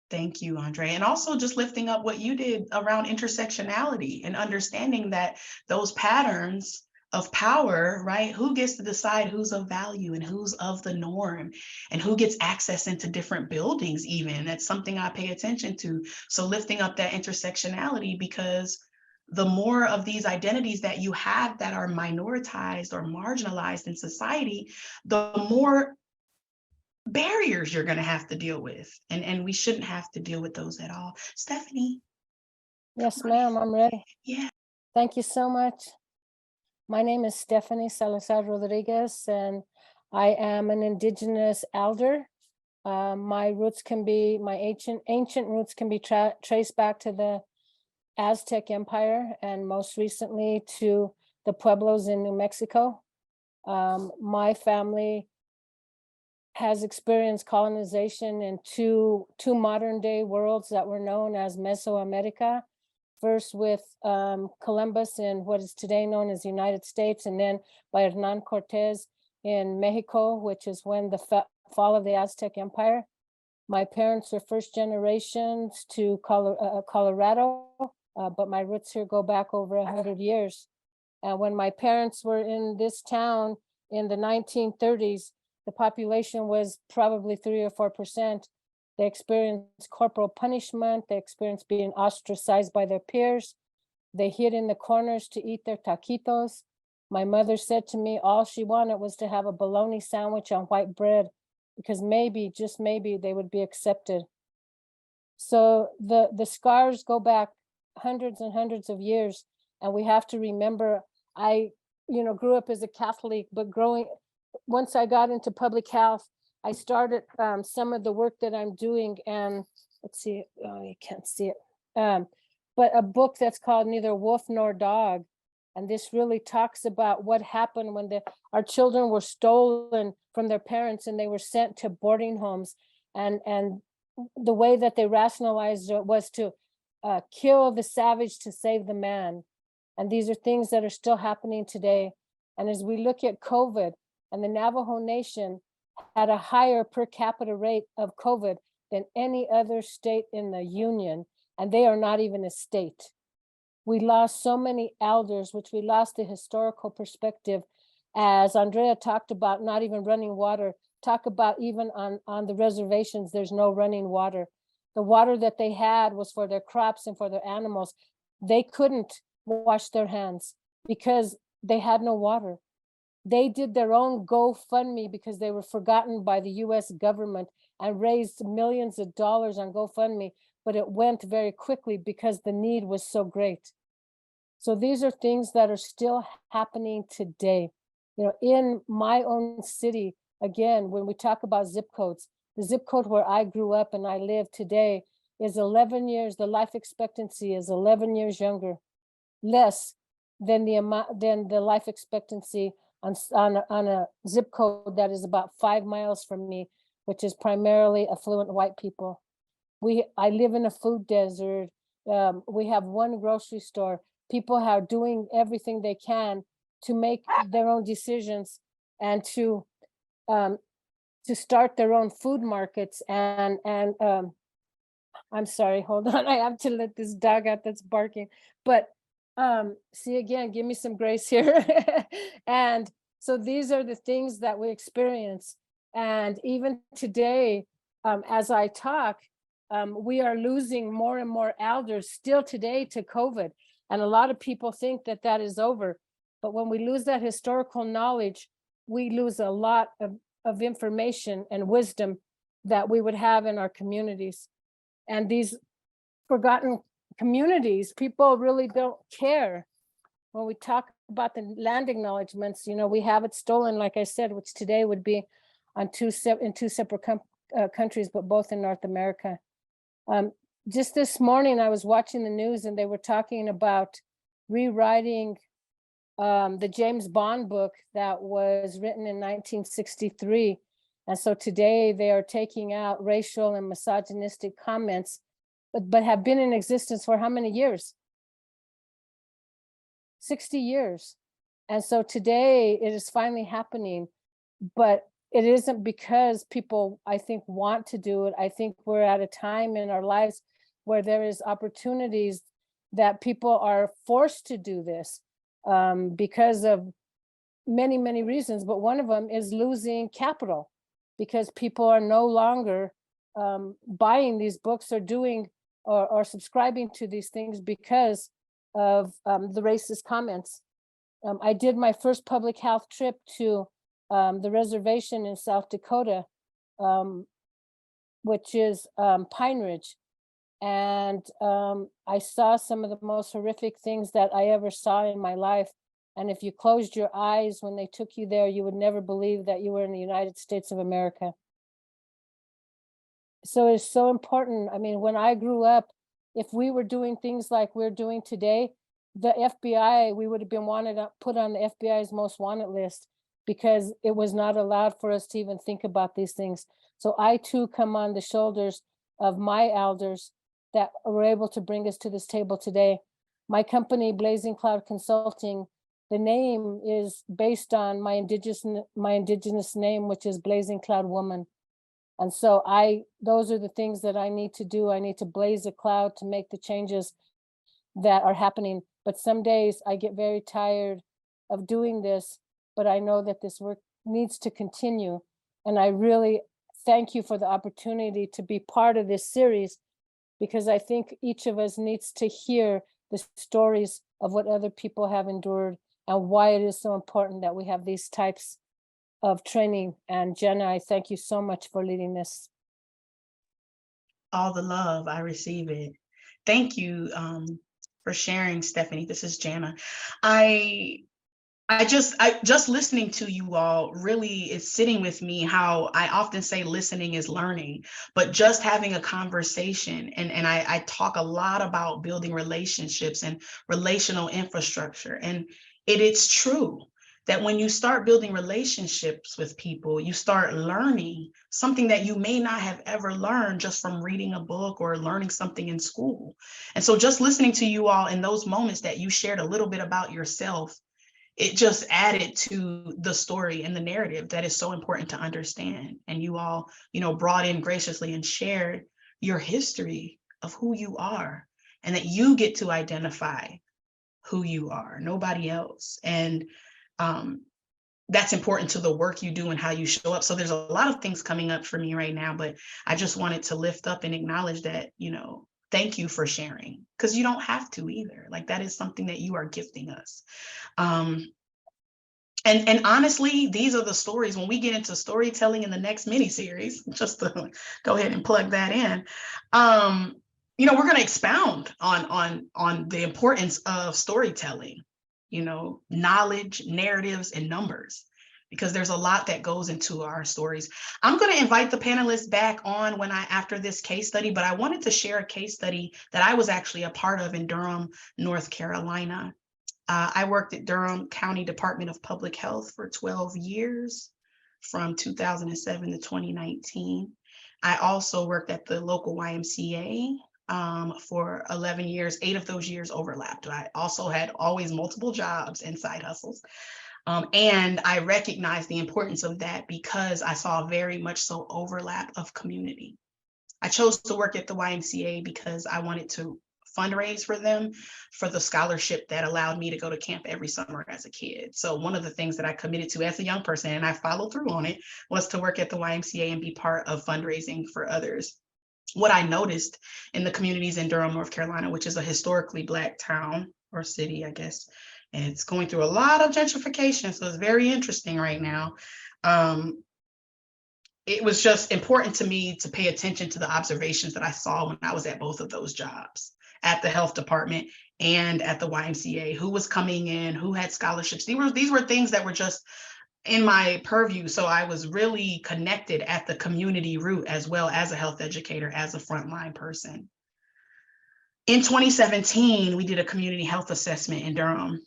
Thank you, Andre. And also just lifting up what you did around intersectionality and understanding that those patterns of power, right? Who gets to decide who's of value and who's of the norm, and who gets access into different buildings even? That's something I pay attention to. So lifting up that intersectionality, because the more of these identities that you have that are minoritized or marginalized in society, the more barriers you're going to have to deal with. And we shouldn't have to deal with those at all. Stephanie. Yes, ma'am, I'm ready. Yeah. Thank you so much. My name is Stephanie Salazar Rodriguez, and I am an indigenous elder. My roots can be, my ancient roots can be traced back to the Aztec Empire and most recently to the Pueblos in New Mexico. My family has experienced colonization in two modern day worlds that were known as Mesoamerica. First with Columbus in what is today known as the United States, and then by Hernan Cortez in Mexico, which is when the fall of the Aztec Empire. My parents are first generations to Colorado, but my roots here go back over 100 years. And when my parents were in this town in the 1930s, the population was probably 3 or 4%. They experienced corporal punishment. They experienced being ostracized by their peers. They hid in the corners to eat their taquitos. My mother said to me, all she wanted was to have a bologna sandwich on white bread, because maybe, just maybe, they would be accepted. So the scars go back hundreds and hundreds of years, and we have to remember, I grew up as a Catholic, but once I got into public health, I started some of the work that I'm doing, and let's see, oh, you can't see it, but a book that's called Neither Wolf Nor Dog. And this really talks about what happened when our children were stolen from their parents and they were sent to boarding homes. And the way that they rationalized it was to kill the savage to save the man. And these are things that are still happening today. And as we look at COVID, and the Navajo Nation had a higher per capita rate of COVID than any other state in the union, and they are not even a state. We lost so many elders, which we lost the historical perspective. As Andrea talked about, not even running water, talk about even on the reservations, there's no running water. The water that they had was for their crops and for their animals. They couldn't wash their hands because they had no water. They did their own GoFundMe because they were forgotten by the US government and raised millions of dollars on GoFundMe, but it went very quickly because the need was so great. So these are things that are still happening today. In my own city, again, when we talk about zip codes, the zip code where I grew up and I live today is 11 years, the life expectancy is 11 years younger, less than the life expectancy on a zip code that is about 5 miles from me, which is primarily affluent white people. I live in a food desert. We have one grocery store. People are doing everything they can to make their own decisions and to start their own food markets. And I'm sorry, hold on. I have to let this dog out that's barking. But see, again, give me some grace here. And so these are the things that we experience. And even today, as I talk, we are losing more and more elders still today to COVID. And a lot of people think that that is over. But when we lose that historical knowledge, we lose a lot of information and wisdom that we would have in our communities. And these forgotten communities, people really don't care. When we talk about the land acknowledgements, we have it stolen, like I said, which today would be in two separate countries, but both in North America. Just this morning, I was watching the news and they were talking about rewriting the James Bond book that was written in 1963. And so today they are taking out racial and misogynistic comments, but have been in existence for how many years? 60 years. And so today it is finally happening, but it isn't because people, I think, want to do it. I think we're at a time in our lives where there is opportunities that people are forced to do this because of many, many reasons. But one of them is losing capital because people are no longer buying these books or doing or subscribing to these things because of the racist comments. I did my first public health trip to the reservation in South Dakota, which is Pine Ridge. And I saw some of the most horrific things that I ever saw in my life. And if you closed your eyes when they took you there, you would never believe that you were in the United States of America. So it's so important. I mean, when I grew up, if we were doing things like we're doing today, the FBI, we would have been put on the FBI's most wanted list, because it was not allowed for us to even think about these things. So I too come on the shoulders of my elders that were able to bring us to this table today. My company, Blazing Cloud Consulting, the name is based on my indigenous name, which is Blazing Cloud Woman. And so those are the things that I need to do. I need to blaze a cloud to make the changes that are happening. But some days I get very tired of doing this, but I know that this work needs to continue. And I really thank you for the opportunity to be part of this series, because I think each of us needs to hear the stories of what other people have endured and why it is so important that we have these types of training. And Jenna, I thank you so much for leading this. All the love, I receive it. Thank you for sharing, Stephanie. This is Jana. I just listening to you all really is sitting with me, how I often say listening is learning, but just having a conversation, and I talk a lot about building relationships and relational infrastructure. And it's true that when you start building relationships with people, you start learning something that you may not have ever learned just from reading a book or learning something in school. And so just listening to you all in those moments that you shared a little bit about yourself, it just added to the story and the narrative that is so important to understand. And you all, brought in graciously and shared your history of who you are, and that you get to identify who you are, nobody else. And that's important to the work you do and how you show up. So there's a lot of things coming up for me right now, but I just wanted to lift up and acknowledge that, thank you for sharing, because you don't have to either. Like, that is something that you are gifting us. And honestly, these are the stories. When we get into storytelling in the next mini series, just to go ahead and plug that in, we're going to expound on the importance of storytelling, knowledge, narratives, and numbers, because there's a lot that goes into our stories. I'm going to invite the panelists back on after this case study, but I wanted to share a case study that I was actually a part of in Durham, North Carolina. I worked at Durham County Department of Public Health for 12 years, from 2007 to 2019. I also worked at the local YMCA for 11 years. 8 of those years overlapped. I also had always multiple jobs and side hustles. And I recognized the importance of that because I saw very much so overlap of community. I chose to work at the YMCA because I wanted to fundraise for them for the scholarship that allowed me to go to camp every summer as a kid. So one of the things that I committed to as a young person, and I followed through on it, was to work at the YMCA and be part of fundraising for others. What I noticed in the communities in Durham, North Carolina, which is a historically Black town or city, I guess, and it's going through a lot of gentrification, so it's very interesting right now. It was just important to me to pay attention to the observations that I saw when I was at both of those jobs, at the health department and at the YMCA. Who was coming in, who had scholarships. These were things that were just in my purview. So I was really connected at the community root, as well as a health educator, as a frontline person. In 2017, we did a community health assessment in Durham.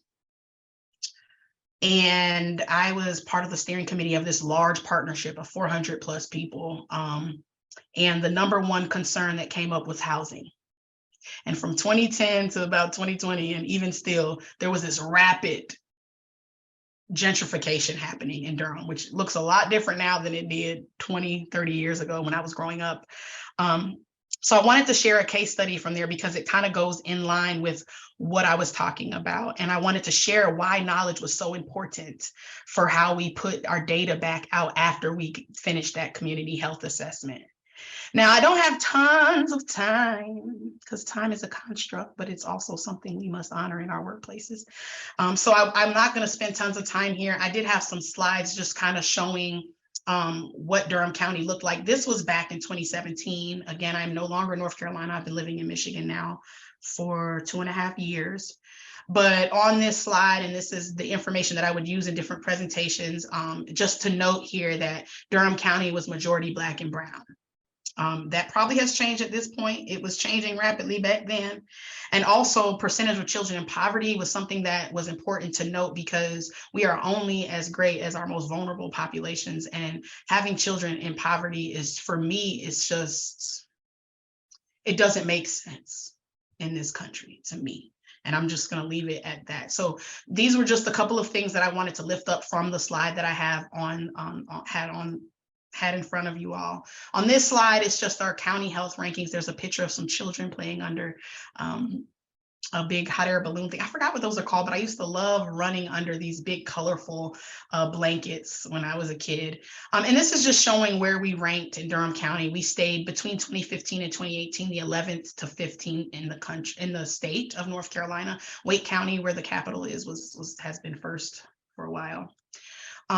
And I was part of the steering committee of this large partnership of 400 plus people. And the number one concern that came up was housing. And from 2010 to about 2020, and even still, there was this rapid gentrification happening in Durham, which looks a lot different now than it did 20, 30 years ago when I was growing up. So I wanted to share a case study from there because it kind of goes in line with what I was talking about. And I wanted to share why knowledge was so important for how we put our data back out after we finished that community health assessment. Now, I don't have tons of time because time is a construct, but it's also something we must honor in our workplaces. So I'm not going to spend tons of time here. I did have some slides just kind of showing what Durham County looked like. This was back in 2017. Again, I'm no longer in North Carolina. I've been living in Michigan now for 2.5 years. But on this slide, and this is the information that I would use in different presentations, just to note here that Durham County was majority Black and brown. That probably has changed at this point. It was changing rapidly back then. And also percentage of children in poverty was something that was important to note, because we are only as great as our most vulnerable populations. And having children in poverty is, for me, it's just, it doesn't make sense in this country to me. And I'm just going to leave it at that. So these were just a couple of things that I wanted to lift up from the slide that I have had in front of you all. On this slide, it's just our county health rankings. There's a picture of some children playing under a big hot air balloon thing. I forgot what those are called, but I used to love running under these big colorful blankets when I was a kid. And this is just showing where we ranked in Durham County. We stayed between 2015 and 2018, the 11th to 15th in the country, in the state of North Carolina. Wake County, where the capital is, has been first for a while.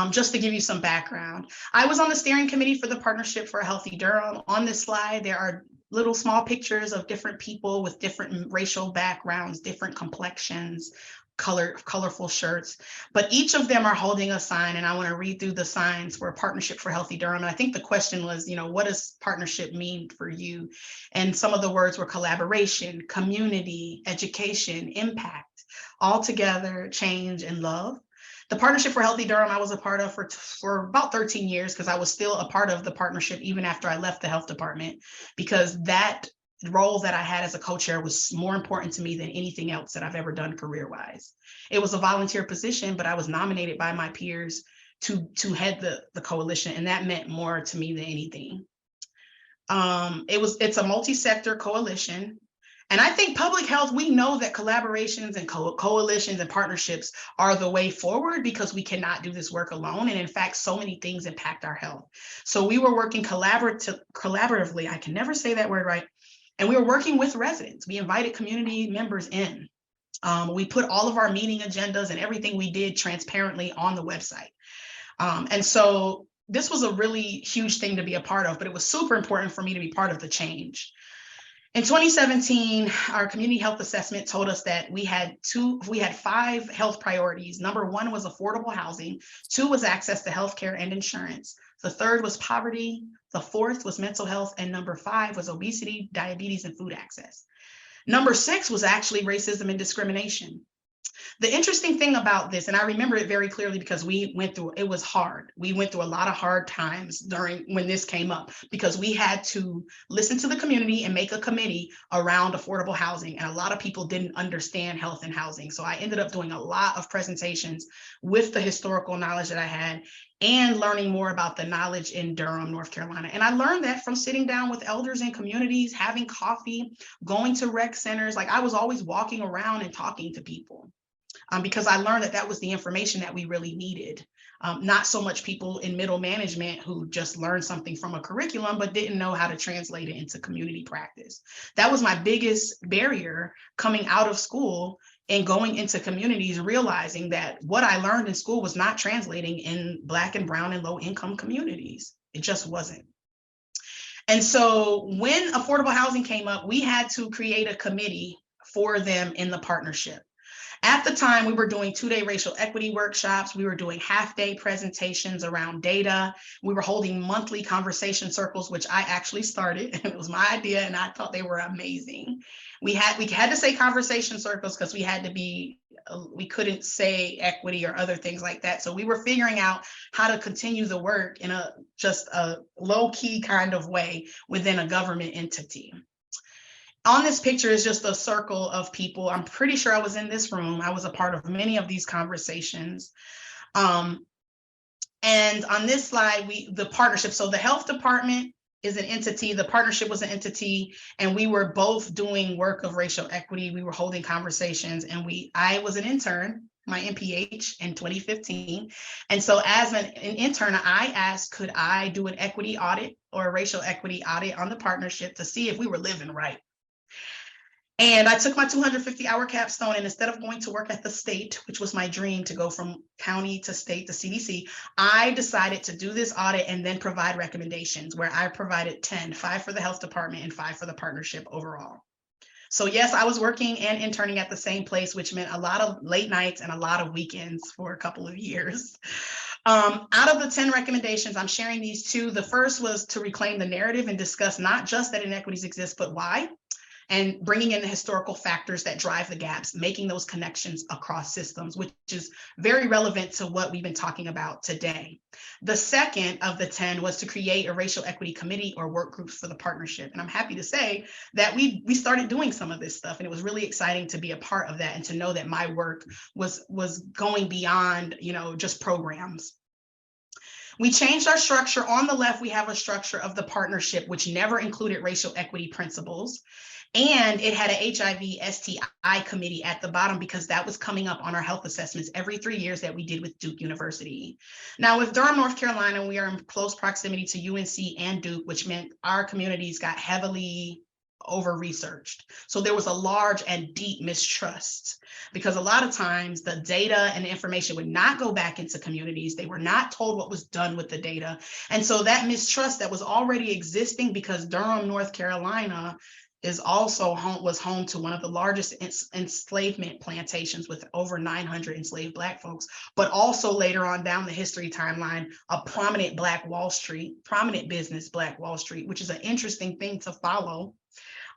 Just to give you some background, I was on the steering committee for the Partnership for a Healthy Durham. On this slide, there are little small pictures of different people with different racial backgrounds, different complexions, colorful shirts, but each of them are holding a sign, and I want to read through the signs for Partnership for Healthy Durham. And I think the question was, what does partnership mean for you? And some of the words were collaboration, community, education, impact, all together, change, and love. The Partnership for Healthy Durham I was a part of for about 13 years, because I was still a part of the partnership even after I left the health department, because that role that I had as a co-chair was more important to me than anything else that I've ever done career-wise. It was a volunteer position, but I was nominated by my peers to head the coalition, and that meant more to me than anything. It's a multi-sector coalition. And I think public health, we know that collaborations and coalitions and partnerships are the way forward, because we cannot do this work alone. And in fact, so many things impact our health. So we were working collaboratively, I can never say that word right. And we were working with residents. We invited community members in. We put all of our meeting agendas and everything we did transparently on the website. And so this was a really huge thing to be a part of, but it was super important for me to be part of the change. In 2017, our community health assessment told us that we had 5 health priorities. Number 1 was affordable housing. 2 was access to healthcare and insurance. The 3rd was poverty. The 4th was mental health. And number 5 was obesity, diabetes, and food access. Number 6 was actually racism and discrimination. The interesting thing about this, and I remember it very clearly because it was hard. We went through a lot of hard times when this came up, because we had to listen to the community and make a committee around affordable housing. And a lot of people didn't understand health and housing. So I ended up doing a lot of presentations with the historical knowledge that I had and learning more about the knowledge in Durham, North Carolina. And I learned that from sitting down with elders in communities, having coffee, going to rec centers. Like, I was always walking around and talking to people. Because I learned that was the information that we really needed. Not so much people in middle management who just learned something from a curriculum, but didn't know how to translate it into community practice. That was my biggest barrier coming out of school and going into communities, realizing that what I learned in school was not translating in Black and brown and low income communities. It just wasn't. And so when affordable housing came up, we had to create a committee for them in the partnership. At the time, we were doing 2-day racial equity workshops. We were doing half-day presentations around data. We were holding monthly conversation circles, which I actually started, and it was my idea, and I thought they were amazing. We had to say conversation circles because we couldn't say equity or other things like that. So we were figuring out how to continue the work in just a low-key kind of way within a government entity. On this picture is just a circle of people. I'm pretty sure I was in this room. I was a part of many of these conversations. And on this slide, the partnership. So the health department is an entity, the partnership was an entity, and we were both doing work of racial equity. We were holding conversations, and I was an intern, my MPH in 2015. And so as an intern, I asked, could I do an equity audit or a racial equity audit on the partnership to see if we were living right? And I took my 250-hour capstone, and instead of going to work at the state, which was my dream to go from county to state to CDC, I decided to do this audit and then provide recommendations, where I provided 5 for the health department and 5 for the partnership overall. So yes, I was working and interning at the same place, which meant a lot of late nights and a lot of weekends for a couple of years. Out of the 10 recommendations, I'm sharing these two. The first was to reclaim the narrative and discuss not just that inequities exist, but why, and bringing in the historical factors that drive the gaps, making those connections across systems, which is very relevant to what we've been talking about today. The second of the 10 was to create a racial equity committee or work groups for the partnership. And I'm happy to say that we started doing some of this stuff, and it was really exciting to be a part of that and to know that my work was going beyond, just programs. We changed our structure. On the left, we have a structure of the partnership, which never included racial equity principles. And it had an HIV STI committee at the bottom because that was coming up on our health assessments every 3 years that we did with Duke University. Now with Durham, North Carolina, we are in close proximity to UNC and Duke, which meant our communities got heavily over-researched. So there was a large and deep mistrust because a lot of times the data and the information would not go back into communities. They were not told what was done with the data. And so that mistrust that was already existing, because Durham, North Carolina was home to one of the largest enslavement plantations with over 900 enslaved Black folks, but also later on down the history timeline, a prominent business, Black Wall Street, which is an interesting thing to follow.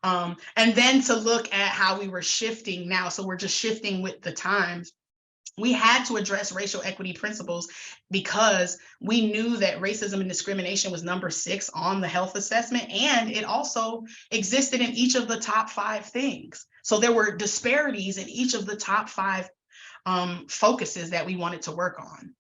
And then to look at how we were shifting now. So we're just shifting with the times. We had to address racial equity principles because we knew that racism and discrimination was number 6 on the health assessment, and it also existed in each of the top 5 things. So there were disparities in each of the top 5 focuses that we wanted to work on.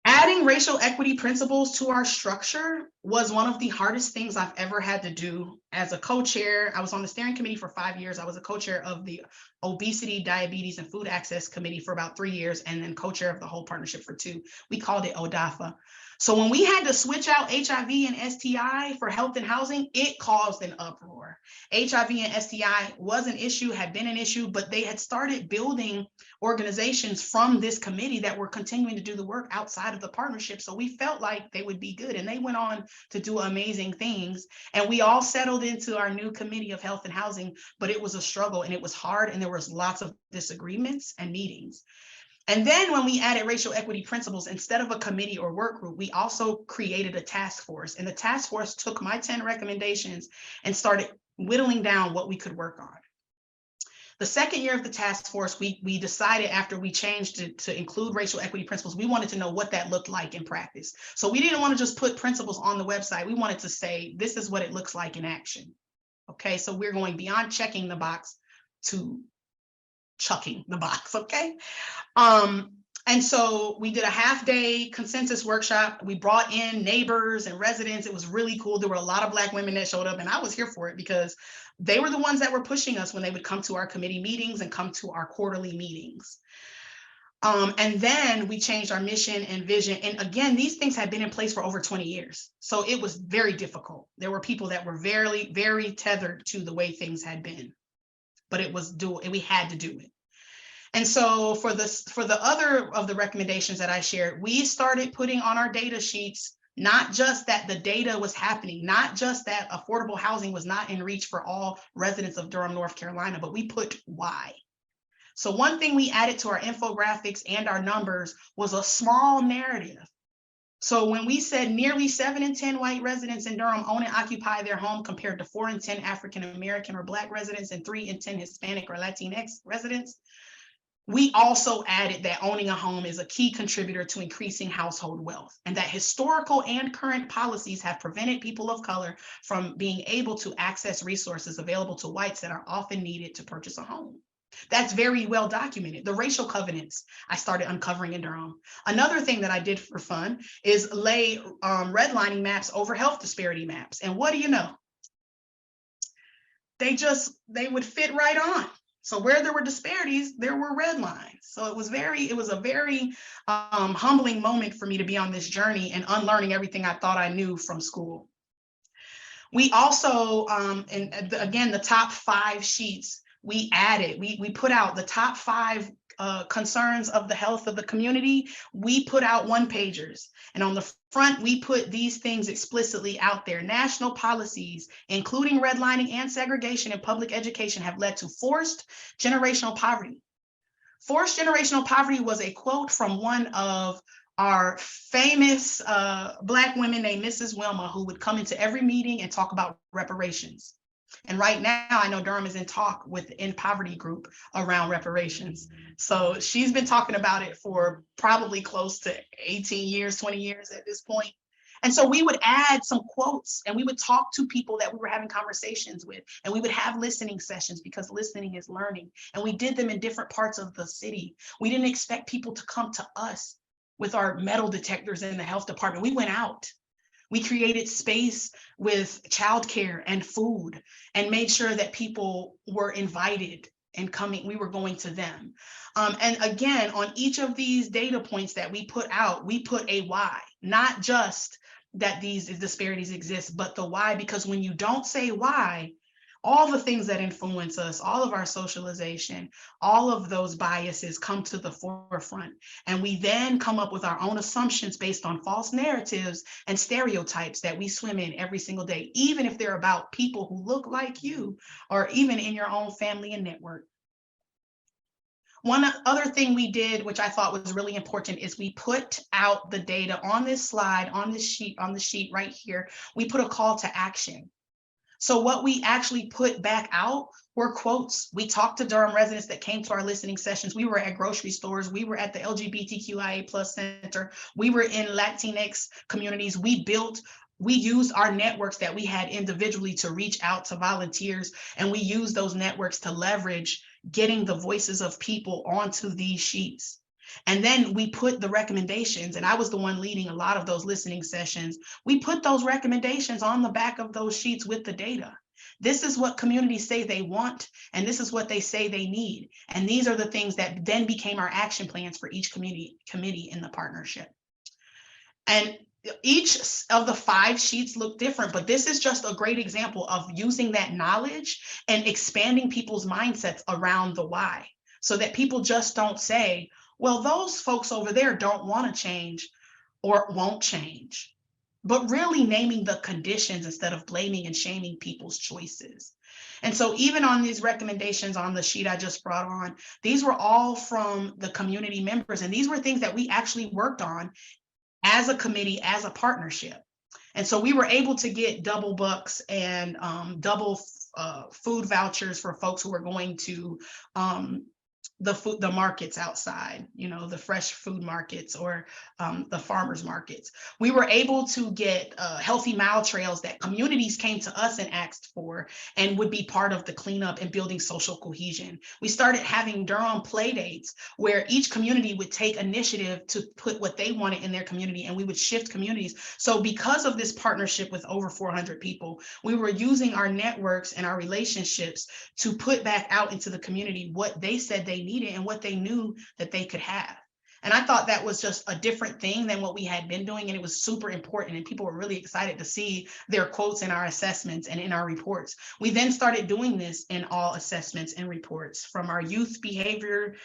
Adding racial equity principles to our structure was one of the hardest things I've ever had to do as a co-chair. I was on the steering committee for 5 years. I was a co-chair of the Obesity, Diabetes, and Food Access Committee for about 3 years, and then co-chair of the whole partnership for 2. We called it ODAFA. So when we had to switch out HIV and STI for health and housing, it caused an uproar. HIV and STI was an issue, had been an issue, but they had started building organizations from this committee that were continuing to do the work outside of the partnership. So we felt like they would be good, and they went on to do amazing things. And we all settled into our new committee of health and housing, but it was a struggle and it was hard, and there was lots of disagreements and meetings. And then when we added racial equity principles, instead of a committee or work group, we also created a task force. And the task force took my 10 recommendations and started whittling down what we could work on. The second year of the task force, we decided, after we changed to include racial equity principles, we wanted to know what that looked like in practice. So we didn't want to just put principles on the website. We wanted to say, this is what it looks like in action. Okay, so we're going beyond checking the box to chucking the box, okay? And so we did a half-day consensus workshop. We brought in neighbors and residents. It was really cool. There were a lot of Black women that showed up, and I was here for it because they were the ones that were pushing us when they would come to our committee meetings and come to our quarterly meetings. And then we changed our mission and vision. And again, these things had been in place for over 20 years. So it was very difficult. There were people that were very, very tethered to the way things had been, but we had to do it. And so for the other of the recommendations that I shared, we started putting on our data sheets, not just that the data was happening, not just that affordable housing was not in reach for all residents of Durham, North Carolina, but we put why. So one thing we added to our infographics and our numbers was a small narrative. So when we said nearly 7 in 10 white residents in Durham own and occupy their home, compared to 4 in 10 African-American or Black residents and 3 in 10 Hispanic or Latinx residents, we also added that owning a home is a key contributor to increasing household wealth, and that historical and current policies have prevented people of color from being able to access resources available to whites that are often needed to purchase a home. That's very well documented. The racial covenants I started uncovering in Durham. Another thing that I did for fun is lay redlining maps over health disparity maps. And what do you know? They would fit right on. So where there were disparities, there were red lines. So it was a very humbling moment for me to be on this journey and unlearning everything I thought I knew from school. We also, and again, the top 5 sheets, we put out the top 5 concerns of the health of the community, we put out one-pagers. And on the front, we put these things explicitly out there. National policies, including redlining and segregation in public education, have led to forced generational poverty. Forced generational poverty was a quote from one of our famous Black women named Mrs. Wilma, who would come into every meeting and talk about reparations. And right now, I know Durham is in talk with the End Poverty group around reparations. So she's been talking about it for probably close to 18 years, 20 years at this point. And so we would add some quotes and we would talk to people that we were having conversations with, and we would have listening sessions because listening is learning. And we did them in different parts of the city. We didn't expect people to come to us with our metal detectors in the health department. We went out. We created space with childcare and food and made sure that people were invited and coming, we were going to them. And again, on each of these data points that we put out, we put a why, not just that these disparities exist, but the why, because when you don't say why, all the things that influence us, all of our socialization, all of those biases come to the forefront. And we then come up with our own assumptions based on false narratives and stereotypes that we swim in every single day, even if they're about people who look like you, or even in your own family and network. One other thing we did, which I thought was really important, is we put out the data on this slide, on the sheet right here. We put a call to action. So what we actually put back out were quotes. We talked to Durham residents that came to our listening sessions. We were at grocery stores. We were at the LGBTQIA+ Center. We were in Latinx communities. We used our networks that we had individually to reach out to volunteers. And we used those networks to leverage getting the voices of people onto these sheets. And then we put the recommendations, and I was the one leading a lot of those listening sessions. We put those recommendations on the back of those sheets with the data. This is what communities say they want, and this is what they say they need. And these are the things that then became our action plans for each committee in the partnership. And each of the 5 sheets look different, but this is just a great example of using that knowledge and expanding people's mindsets around the why, so that people just don't say, well, those folks over there don't want to change or won't change, but really naming the conditions instead of blaming and shaming people's choices. And so even on these recommendations on the sheet I just brought on, these were all from the community members, and these were things that we actually worked on as a committee, as a partnership. And so we were able to get double bucks and double food vouchers for folks who were going to the markets outside, the fresh food markets or the farmers markets. We were able to get healthy mile trails that communities came to us and asked for and would be part of the cleanup and building social cohesion. We started having Durham play dates where each community would take initiative to put what they wanted in their community, and we would shift communities. So because of this partnership with over 400 people, we were using our networks and our relationships to put back out into the community what they said they needed and what they knew that they could have. And I thought that was just a different thing than what we had been doing. And it was super important. And people were really excited to see their quotes in our assessments and in our reports. We then started doing this in all assessments and reports, from our youth behavior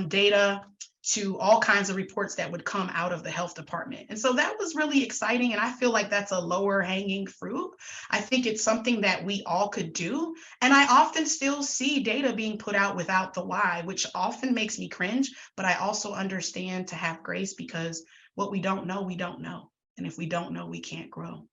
data to all kinds of reports that would come out of the health department. And so that was really exciting. And I feel like that's a lower hanging fruit. I think it's something that we all could do. And I often still see data being put out without the why, which often makes me cringe, but I also understand to have grace, because what we don't know, we don't know. And if we don't know, we can't grow.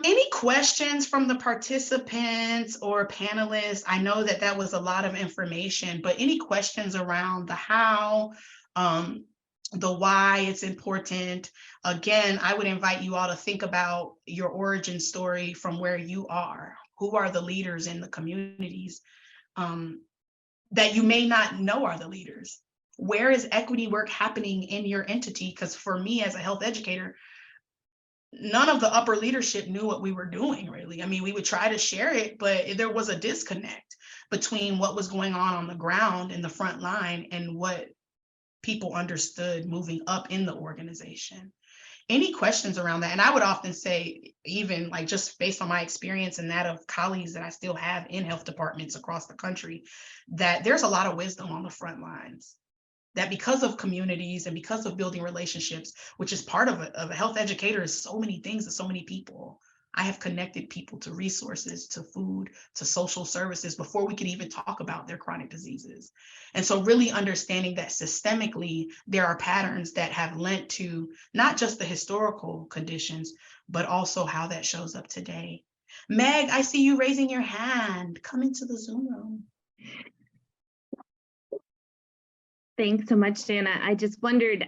Any questions from the participants or panelists? I know that that was a lot of information, but any questions around the how, the why it's important? Again, I would invite you all to think about your origin story from where you are. Who are the leaders in the communities that you may not know are the leaders? Where is equity work happening in your entity? Because for me as a health educator, none of the upper leadership knew what we were doing, really. I mean, we would try to share it, but there was a disconnect between what was going on the ground in the front line and what people understood moving up in the organization. any questions around that? And I would often say, even like just based on my experience and that of colleagues that I still have in health departments across the country, that there's a lot of wisdom on the front lines. That because of communities and because of building relationships, which is part of a health educator, is so many things to so many people. I have connected people to resources, to food, to social services before we could even talk about their chronic diseases. And so really understanding that systemically, there are patterns that have lent to not just the historical conditions, but also how that shows up today. Meg, I see you raising your hand. Come into the Zoom room. Thanks so much, Jana. I just wondered,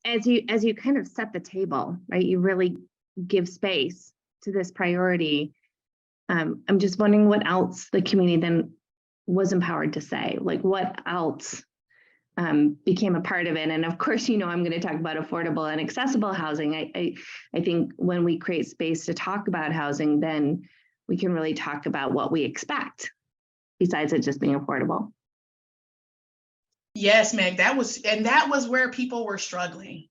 as you kind of set the table, right? You really give space to this priority. I'm just wondering what else the community then was empowered to say, like what else became a part of it. And of course, I'm going to talk about affordable and accessible housing. I think when we create space to talk about housing, then we can really talk about what we expect besides it just being affordable. Yes, Meg, that was where people were struggling.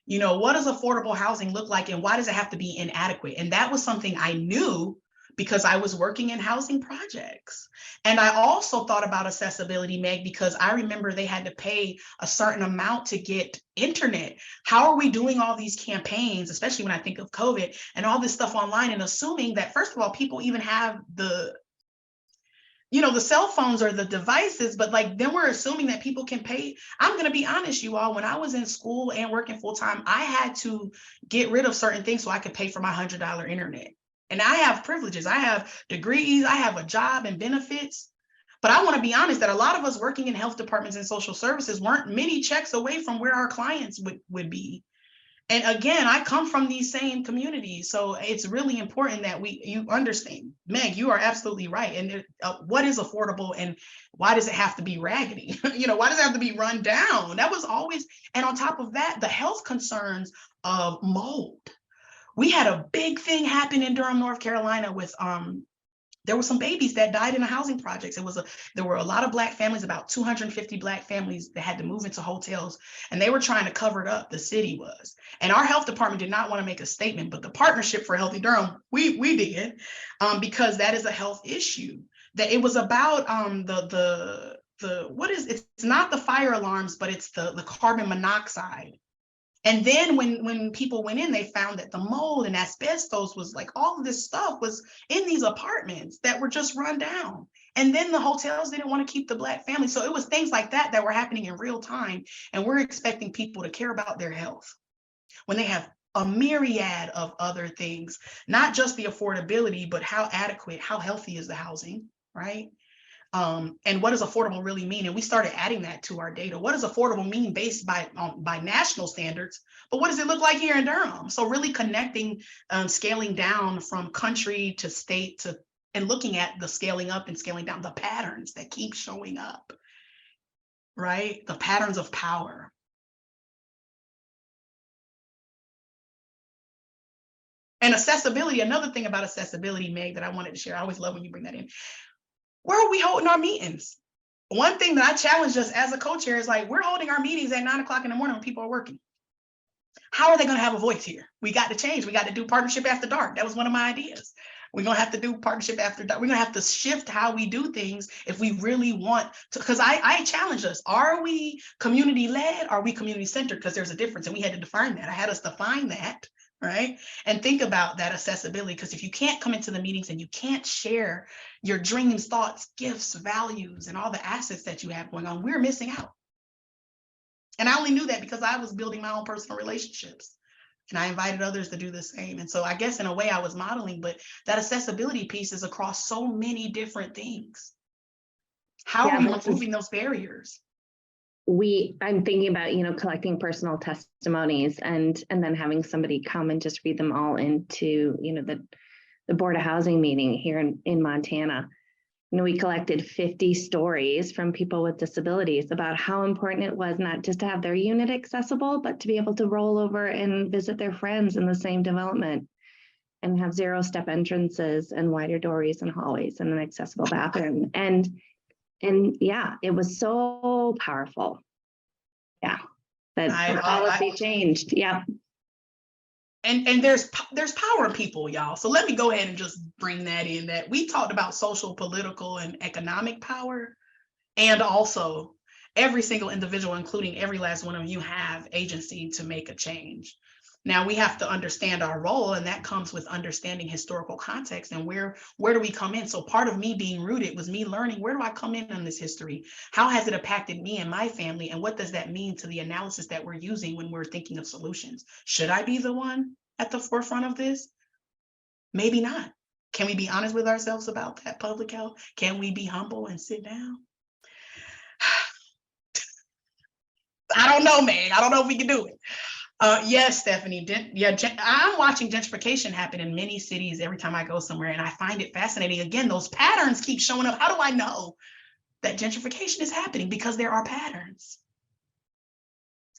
What does affordable housing look like and why does it have to be inadequate? And that was something I knew because I was working in housing projects. And I also thought about accessibility, Meg, because I remember they had to pay a certain amount to get internet. How are we doing all these campaigns, especially when I think of COVID and all this stuff online, and assuming that, first of all, people even have the cell phones or the devices, but then we're assuming that people can pay. I'm going to be honest, you all, when I was in school and working full time, I had to get rid of certain things so I could pay for my $100 internet. And I have privileges. I have degrees. I have a job and benefits. But I want to be honest that a lot of us working in health departments and social services weren't many checks away from where our clients would be. And again, I come from these same communities. So it's really important that you understand. Meg, you are absolutely right. And what is affordable and why does it have to be raggedy? Why does it have to be run down? That was always, and on top of that, the health concerns of mold. We had a big thing happen in Durham, North Carolina with there were some babies that died in the housing projects. There were a lot of Black families, about 250 Black families that had to move into hotels, and they were trying to cover it up. The city was, and our health department did not want to make a statement, but the Partnership for Healthy Durham, we did, because that is a health issue. That it was about it's not the fire alarms, but it's the carbon monoxide. And then when people went in, they found that the mold and asbestos was all of this stuff was in these apartments that were just run down. And then the hotels didn't want to keep the Black families. So it was things like that that were happening in real time. And we're expecting people to care about their health when they have a myriad of other things, not just the affordability, but how adequate, how healthy is the housing, right? And what does affordable really mean? And we started adding that to our data. What does affordable mean based by national standards? But what does it look like here in Durham? So really connecting, scaling down from country to state and looking at the scaling up and scaling down, the patterns that keep showing up, right? The patterns of power. And accessibility, another thing about accessibility, Meg, that I wanted to share. I always love when you bring that in. Where are we holding our meetings? One thing that I challenged us as a co-chair is we're holding our meetings at 9 o'clock in the morning when people are working. How are they going to have a voice here? We got to change. We got to do partnership after dark. That was one of my ideas. We're going to have to do partnership after dark. We're going to have to shift how we do things if we really want to, because I challenged us. Are we community led? Are we community centered? Because there's a difference and we had to define that. I had us define that. Right? And think about that accessibility, because if you can't come into the meetings and you can't share your dreams, thoughts, gifts, values, and all the assets that you have going on, we're missing out. And I only knew that because I was building my own personal relationships and I invited others to do the same. And so I guess in a way I was modeling, but that accessibility piece is across so many different things. How are we removing those barriers? I'm thinking about, collecting personal testimonies and then having somebody come and just read them all into, the Board of Housing meeting here in Montana. We collected 50 stories from people with disabilities about how important it was not just to have their unit accessible, but to be able to roll over and visit their friends in the same development and have 0-step entrances and wider doorways and hallways and an accessible bathroom. And yeah, it was so powerful. Yeah, that policy changed. Yeah. and there's power in people, y'all. So let me go ahead and just bring that in, that we talked about social, political, and economic power. And also every single individual, including every last one of you, have agency to make a change. Now we have to understand our role, and that comes with understanding historical context and where do we come in. So part of me being rooted was me learning, where do I come in on this history? How has it impacted me and my family? And what does that mean to the analysis that we're using when we're thinking of solutions? Should I be the one at the forefront of this? Maybe not. Can we be honest with ourselves about that? Public health? Can we be humble and sit down? I don't know, man. I don't know if we can do it. Yes, Stephanie. I'm watching gentrification happen in many cities every time I go somewhere, and I find it fascinating. Again, those patterns keep showing up. How do I know that gentrification is happening? Because there are patterns.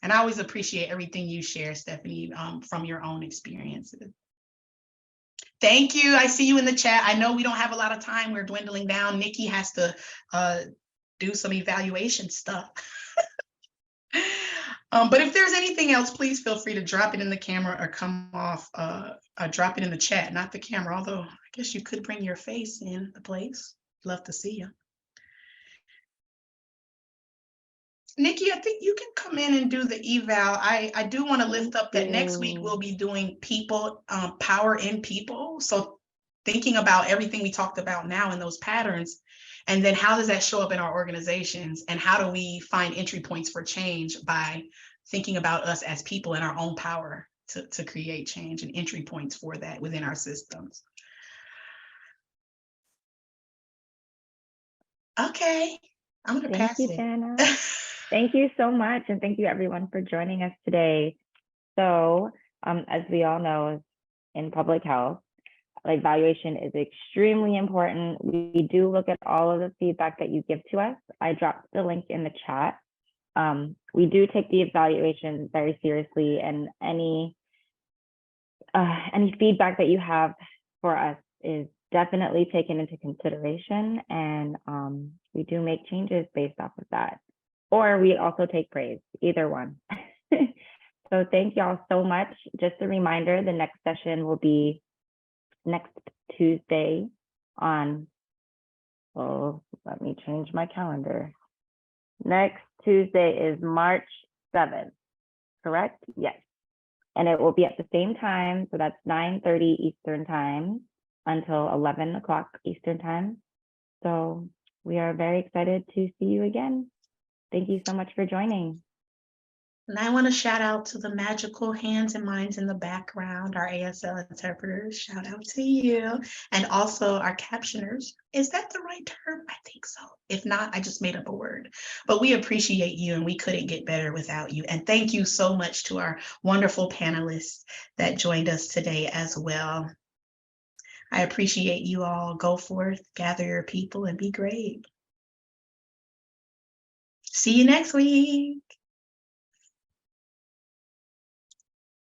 And I always appreciate everything you share, Stephanie, from your own experiences. Thank you. I see you in the chat. I know we don't have a lot of time. We're dwindling down. Nikki has to do some evaluation stuff. But if there's anything else, please feel free to drop it in the camera or come off, drop it in the chat, not the camera, although I guess you could bring your face in the place. Love to see you. Nikki, I think you can come in and do the eval. I do want to lift up that next week we'll be doing people, power in people. So thinking about everything we talked about now and those patterns, and then how does that show up in our organizations, and how do we find entry points for change by thinking about us as people and our own power to create change, and entry points for that within our systems. Okay, I'm gonna pass it. Thank you, Dana. Thank you so much. And thank you everyone for joining us today. So as we all know, in public health, evaluation is extremely important. We do look at all of the feedback that you give to us. I dropped the link in the chat. We do take the evaluation very seriously, and any feedback that you have for us is definitely taken into consideration, and we do make changes based off of that. Or we also take praise, either one. So thank y'all so much. Just a reminder, the next session will be next Tuesday on, let me change my calendar. Next Tuesday is March 7th, correct? Yes. And it will be at the same time. So that's 9:30 Eastern time until 11 o'clock Eastern time. So we are very excited to see you again. Thank you so much for joining. And I want to shout out to the magical hands and minds in the background, our ASL interpreters. Shout out to you. And also our captioners. Is that the right term? I think so. If not, I just made up a word. But we appreciate you, and we couldn't get better without you. And thank you so much to our wonderful panelists that joined us today as well. I appreciate you all. Go forth, gather your people, and be great. See you next week.